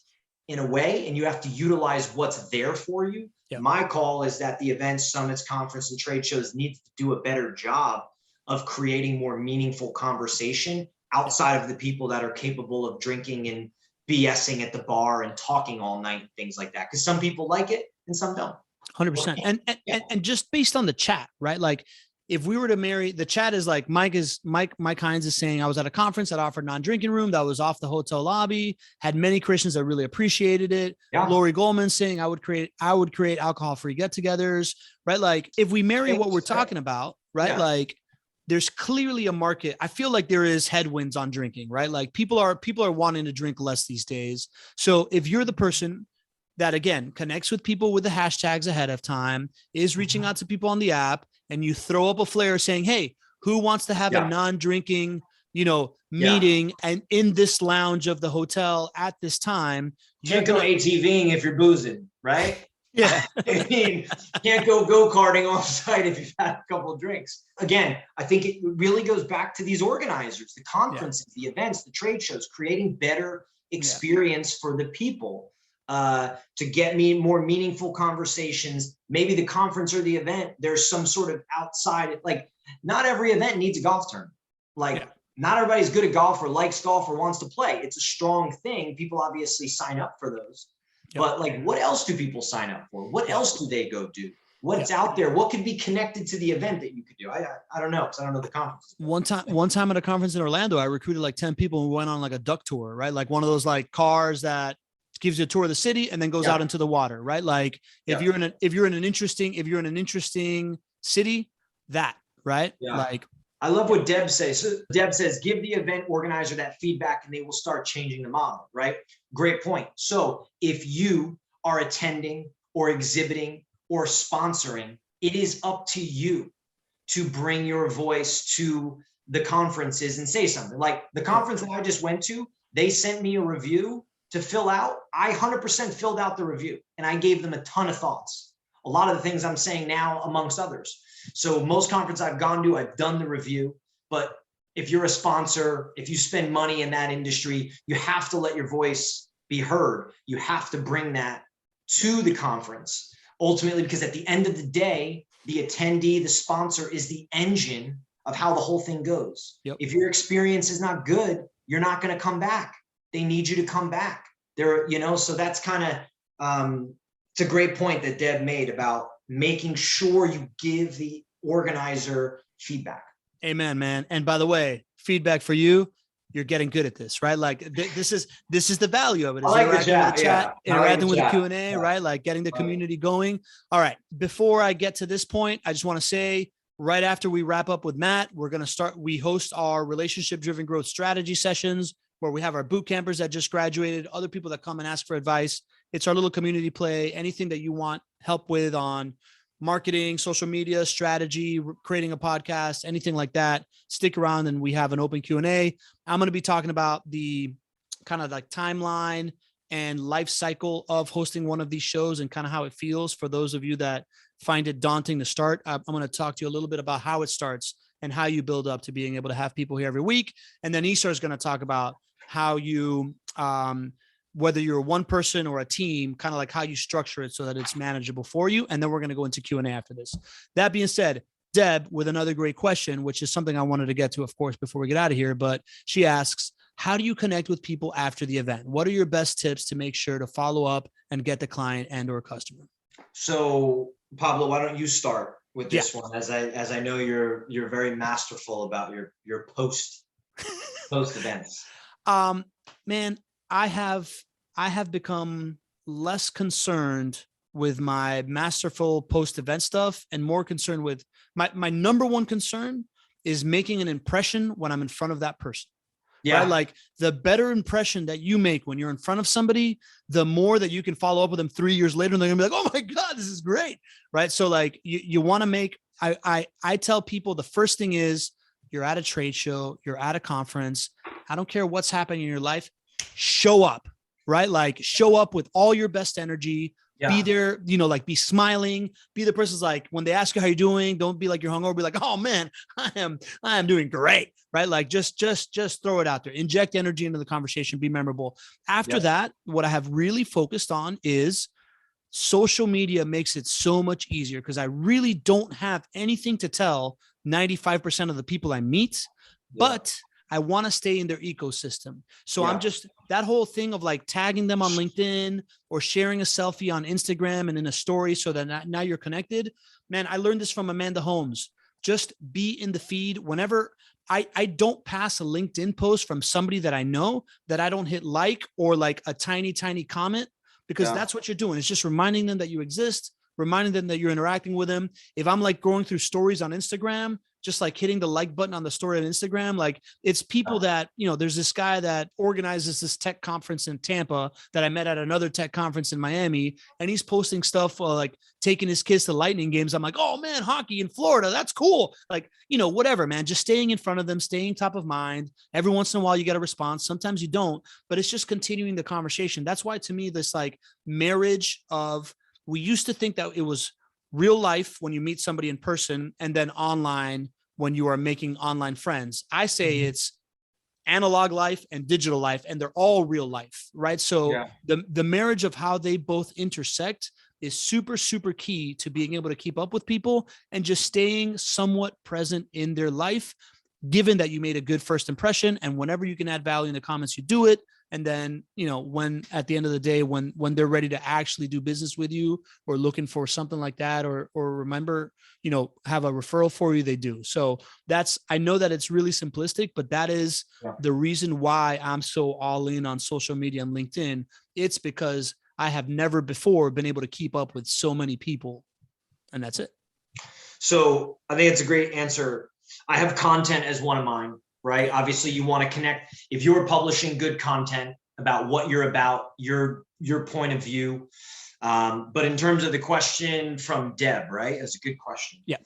in a way, and you have to utilize what's there for you. Yep. My call is that the events, summits, conference, and trade shows need to do a better job of creating more meaningful conversation outside of the people that are capable of drinking and BSing at the bar and talking all night and things like that. Because some people like it and some don't. 100%. And just based on the chat, right? Like, if we were to marry, the chat is like, Mike Hines is saying, I was at a conference that offered non-drinking room that was off the hotel lobby, had many Christians that really appreciated it. Yeah. Lori Goldman saying, I would create alcohol-free get-togethers, right? Like, if we marry what we're talking about, right? Yeah. Like, there's clearly a market. I feel like there is headwinds on drinking, right? Like, people are wanting to drink less these days. So if you're the person that, again, connects with people with the hashtags ahead of time, is reaching out to people on the app, and you throw up a flare saying, hey, who wants to have a non-drinking, meeting and in this lounge of the hotel at this time? You can't go ATVing if you're boozing, right? Yeah. I mean, can't go karting off site if you've had a couple of drinks. Again, I think it really goes back to these organizers, the conferences, the events, the trade shows, creating better experience for the people. To get me more meaningful conversations. Maybe the conference or the event, there's some sort of outside, like, not every event needs a golf tournament. Like, not everybody's good at golf or likes golf or wants to play. It's a strong thing. People obviously sign up for those. But like, what else do people sign up for? What else do they go do? What's out there? What could be connected to the event that you could do? I don't know, because I don't know the conference. One time at a conference in Orlando, I recruited like 10 people and we went on like a duck tour, right? Like one of those like cars that gives you a tour of the city and then goes out into the water, right? Like if you're in an interesting city, that, right? Yeah. Like, I love what Deb says. So Deb says, give the event organizer that feedback and they will start changing the model, right? Great point. So if you are attending or exhibiting or sponsoring, it is up to you to bring your voice to the conferences and say something. Like the conference that I just went to, they sent me a review to fill out. I 100% filled out the review and I gave them a ton of thoughts. A lot of the things I'm saying now, amongst others. So most conferences I've gone to, I've done the review. But if you're a sponsor, if you spend money in that industry, you have to let your voice be heard. You have to bring that to the conference. Ultimately, because at the end of the day, the attendee, the sponsor is the engine of how the whole thing goes. Yep. If your experience is not good, you're not going to come back. They need you to come back there, so that's kind of, it's a great point that Deb made about making sure you give the organizer feedback. Amen, man. And by the way, feedback for you, you're getting good at this, right? Like this is the value of it. Is interacting with the chat, interacting with the Q&A, right? Like getting the community going. All right. Before I get to this point, I just want to say, right after we wrap up with Matt, we host our relationship-driven growth strategy sessions, where we have our boot campers that just graduated, other people that come and ask for advice. It's our little community play. Anything that you want help with on marketing, social media, strategy, creating a podcast, anything like that, stick around and we have an open Q&A. I'm going to be talking about the kind of like timeline and life cycle of hosting one of these shows and kind of how it feels for those of you that find it daunting to start. I'm going to talk to you a little bit about how it starts and how you build up to being able to have people here every week. And then Isar is going to talk about how you, whether you're one person or a team, kind of like how you structure it so that it's manageable for you. And then we're going to go into Q&A after this. That being said, Deb, with another great question, which is something I wanted to get to, of course, before we get out of here, but she asks, how do you connect with people after the event? What are your best tips to make sure to follow up and get the client and or customer? So Pablo, why don't you start with this one, as I know you're very masterful about your post events. Man, I have become less concerned with my masterful post-event stuff and more concerned with my number one concern is making an impression when I'm in front of that person. Yeah. Right? Like the better impression that you make when you're in front of somebody, the more that you can follow up with them 3 years later and they're gonna be like, oh my God, this is great. Right. So like you want to make, I tell people the first thing is you're at a trade show, you're at a conference. I don't care what's happening in your life. Show up, right? Like show up with all your best energy, be there, like be smiling, be the person's like, when they ask you how you're doing, don't be like you're hungover, be like, oh man, I am doing great. Right. Like just throw it out there, inject energy into the conversation, be memorable. After that, what I have really focused on is social media makes it so much easier because I really don't have anything to tell 95% of the people I meet, but I want to stay in their ecosystem. So I'm just that whole thing of like tagging them on LinkedIn or sharing a selfie on Instagram and in a story so that now you're connected. Man, I learned this from Amanda Holmes. Just be in the feed whenever I don't pass a LinkedIn post from somebody that I know that I don't hit like or like a tiny comment, because that's what you're doing. It's just reminding them that you exist, reminding them that you're interacting with them. If I'm like going through stories on Instagram, just like hitting the like button on the story on Instagram, like it's people that, there's this guy that organizes this tech conference in Tampa that I met at another tech conference in Miami. And he's posting stuff like taking his kids to Lightning games. I'm like, oh man, hockey in Florida. That's cool. Like, whatever, man, just staying in front of them, staying top of mind. Every once in a while you get a response. Sometimes you don't, but it's just continuing the conversation. That's why to me, this like marriage of, we used to think that it was real life when you meet somebody in person and then online when you are making online friends. I say it's analog life and digital life, and they're all real life, right? So the marriage of how they both intersect is super, super key to being able to keep up with people and just staying somewhat present in their life, given that you made a good first impression. And whenever you can add value in the comments, you do it. And then, when at the end of the day, when they're ready to actually do business with you or looking for something like that, or remember, have a referral for you, they do. So I know that it's really simplistic, but that is the reason why I'm so all in on social media and LinkedIn. It's because I have never before been able to keep up with so many people, and that's it. So I think it's a great answer. I have content as one of mine. Right? Obviously you want to connect. If you're publishing good content about what you're about, your point of view. But in terms of the question from Deb, right? That's a good question. Yeah.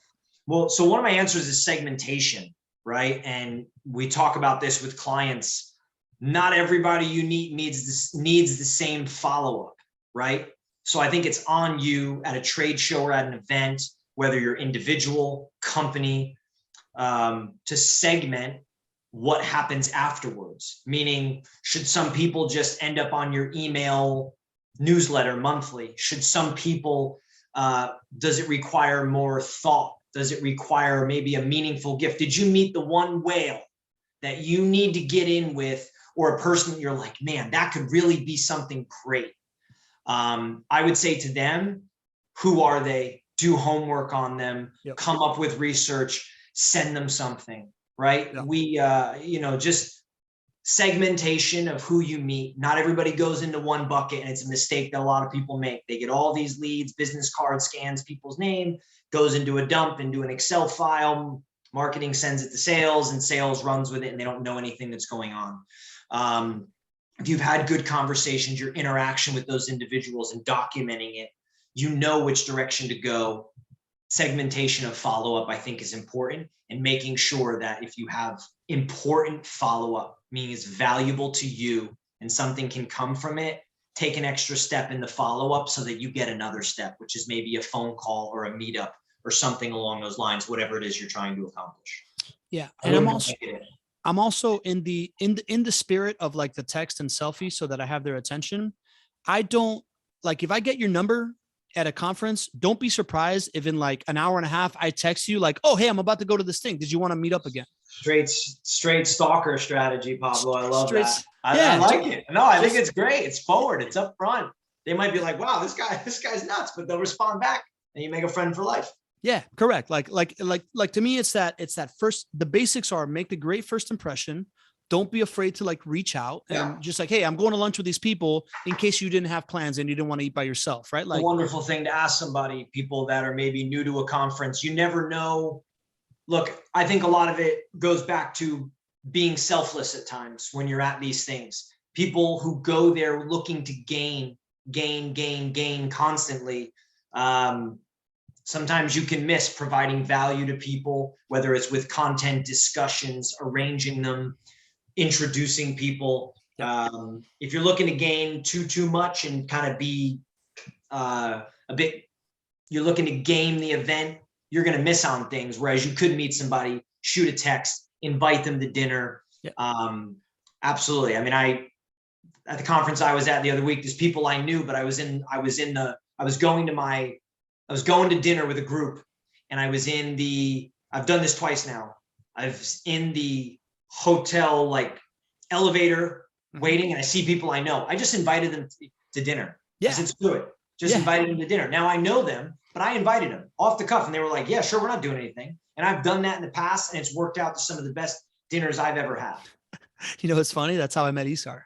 Well, so one of my answers is segmentation, right? And we talk about this with clients. Not everybody you meet needs the same follow-up, right? So I think it's on you at a trade show or at an event, whether you're individual, company, to segment what happens afterwards. Meaning, should some people just end up on your email newsletter monthly? Should some people, does it require more thought? Does it require maybe a meaningful gift? Did you meet the one whale that you need to get in with, or a person that you're like, man, that could really be something great? I would say to them, who are they? Do homework on them, come up with research, send them something. Right? We, just segmentation of who you meet. Not everybody goes into one bucket, and it's a mistake that a lot of people make. They get all these leads, business card scans people's name, goes into a dump, into an Excel file. Marketing sends it to sales, and sales runs with it, and they don't know anything that's going on. If you've had good conversations, your interaction with those individuals and documenting it, you know which direction to go. Segmentation of follow-up, I think, is important, and making sure that if you have important follow-up, meaning it's valuable to you and something can come from it, take an extra step in the follow-up so that you get another step, which is maybe a phone call or a meetup or something along those lines, whatever it is you're trying to accomplish. Yeah. And I'm also in the spirit of like the text and selfie so that I have their attention. I don't like, if I get your number at a conference, don't be surprised if in like an hour and a half, I text you like, oh, hey, I'm about to go to this thing. Did you want to meet up again? Straight stalker strategy, Pablo. I love that. I like it. No, I think it's great. It's forward. It's up front. They might be like, wow, this guy's nuts, but they'll respond back and you make a friend for life. Yeah, correct. Like to me, it's that first, the basics are make the great first impression. Don't be afraid to like reach out and just like, hey, I'm going to lunch with these people in case you didn't have plans and you didn't want to eat by yourself, right? Like, a wonderful thing to ask somebody, people that are maybe new to a conference. You never know. Look, I think a lot of it goes back to being selfless at times when you're at these things. People who go there looking to gain constantly. Sometimes you can miss providing value to people, whether it's with content discussions, arranging them, introducing people. If you're looking to gain too much and kind of be you're looking to game the event, you're going to miss on things. Whereas you could meet somebody, shoot a text, invite them to dinner. Yeah. Absolutely. I mean, at the conference I was at the other week, there's people I knew, but I was going to dinner with a group, and I've done this twice now. I was in the hotel, like elevator waiting, and I see people I know. I just invited them to dinner. Yeah. I said, screw it. Just invited them to dinner. Now I know them, but I invited them off the cuff, and they were like, yeah, sure. We're not doing anything. And I've done that in the past, and it's worked out to some of the best dinners I've ever had. You know, it's funny. That's how I met Isar.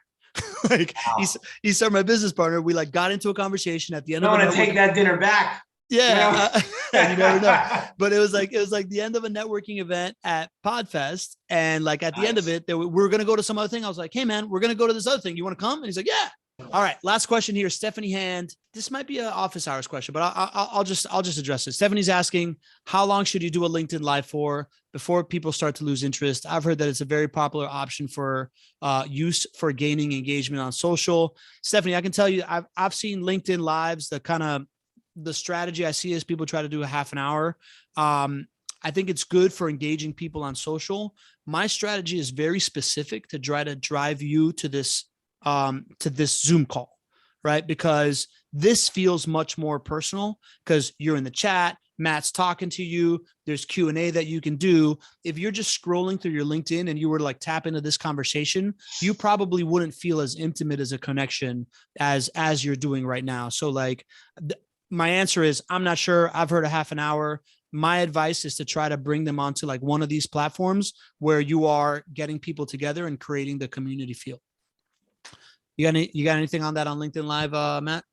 Like, wow. Isar, my business partner, we like got into a conversation at the end. I want to take that dinner back. Yeah, you never know. But it was like the end of a networking event at Podfest, and like at the end of it, we were gonna go to some other thing. I was like, hey man, we're gonna go to this other thing. You want to come? And he's like, yeah. All right. Last question here, Stephanie Hand. This might be an office hours question, but I'll just address it. Stephanie's asking, how long should you do a LinkedIn Live for before people start to lose interest? I've heard that it's a very popular option for use for gaining engagement on social. Stephanie, I can tell you, I've seen LinkedIn Lives, the strategy I see is people try to do a half an hour. I think it's good for engaging people on social. My strategy is very specific to try to drive you to this Zoom call, right? Because this feels much more personal because you're in the chat, Matt's talking to you, there's Q&A that you can do. If you're just scrolling through your LinkedIn and you were to like tap into this conversation, you probably wouldn't feel as intimate as a connection as you're doing right now. So like, my answer is, I'm not sure. I've heard a half an hour. My advice is to try to bring them onto like one of these platforms where you are getting people together and creating the community feel. You got anything on that on LinkedIn Live, Matt?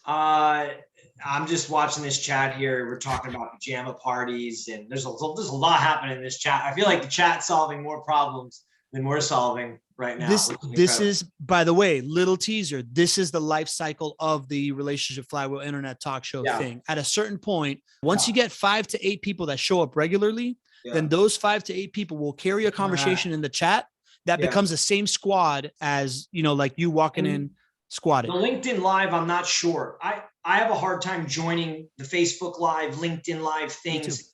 I'm just watching this chat here. We're talking about pajama parties, and there's a lot happening in this chat. I feel like the chat's solving more problems than we're solving right now. This is, by the way, little teaser. This is the life cycle of the Relationship Flywheel Internet Talk Show thing. At a certain point, once you get 5 to 8 people that show up regularly, then those 5 to 8 people will carry a conversation in the chat that becomes the same squad as, you know, like you walking in squatted. The LinkedIn Live, I'm not sure. I have a hard time joining the Facebook Live, LinkedIn Live things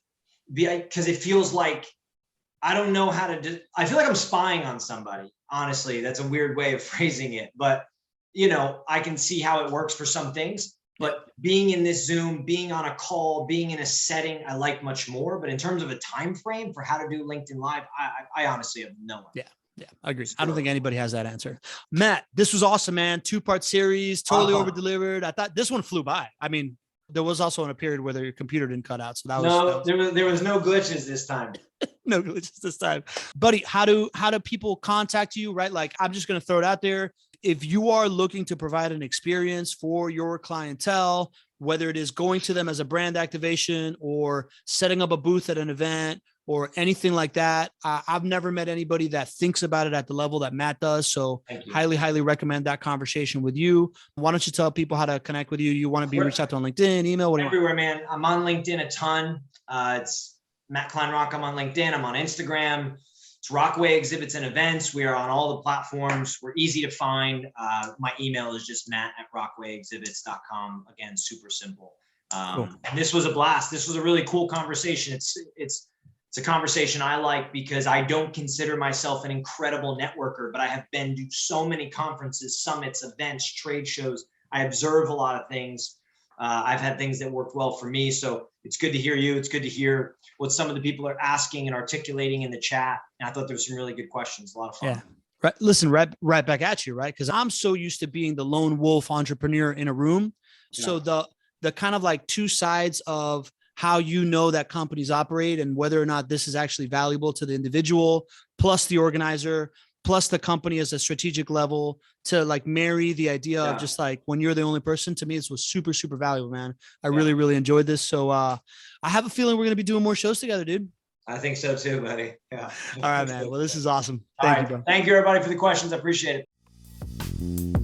because it feels like I don't know how to do. I feel like I'm spying on somebody. Honestly, that's a weird way of phrasing it, but you know, I can see how it works for some things. But being in this Zoom, being on a call, being in a setting, I like much more. But in terms of a time frame for how to do LinkedIn Live, I honestly have no idea. Yeah, I agree. I don't think anybody has that answer. Matt, this was awesome, man. 2-part series, totally over-delivered. I thought this one flew by. I mean, there was also in a period where your computer didn't cut out. So there was no glitches this time. No glitches this time. Buddy, how do people contact you, right? Like, I'm just going to throw it out there. If you are looking to provide an experience for your clientele, whether it is going to them as a brand activation or setting up a booth at an event or anything like that, I've never met anybody that thinks about it at the level that Matt does. So highly, highly recommend that conversation with you. Why don't you tell people how to connect with you? You want to be reached out to on LinkedIn, email, what everywhere, man. I'm on LinkedIn a ton. It's Matt Kleinrock. I'm on LinkedIn. I'm on Instagram. It's Rockway Exhibits and Events. We are on all the platforms. We're easy to find. My email is just matt@rockwayexhibits.com. Again, super simple. Cool. And this was a blast. This was a really cool conversation. It's a conversation I like because I don't consider myself an incredible networker, but I have been to so many conferences, summits, events, trade shows. I observe a lot of things. I've had things that worked well for me. So it's good to hear you. It's good to hear what some of the people are asking and articulating in the chat. And I thought there were some really good questions. A lot of fun. Yeah. Right. Listen, right back at you, right? Because I'm so used to being the lone wolf entrepreneur in a room. Yeah. So the kind of like two sides of how you know that companies operate and whether or not this is actually valuable to the individual, plus the organizer, plus the company as a strategic level, to like marry the idea of just like when you're the only person. To me, this was super, super valuable, man. I really, really enjoyed this. So I have a feeling we're going to be doing more shows together, dude. I think so too, buddy. Yeah. All right, man. Well, this is awesome. Thank you, bro. Thank you, everybody, for the questions. I appreciate it.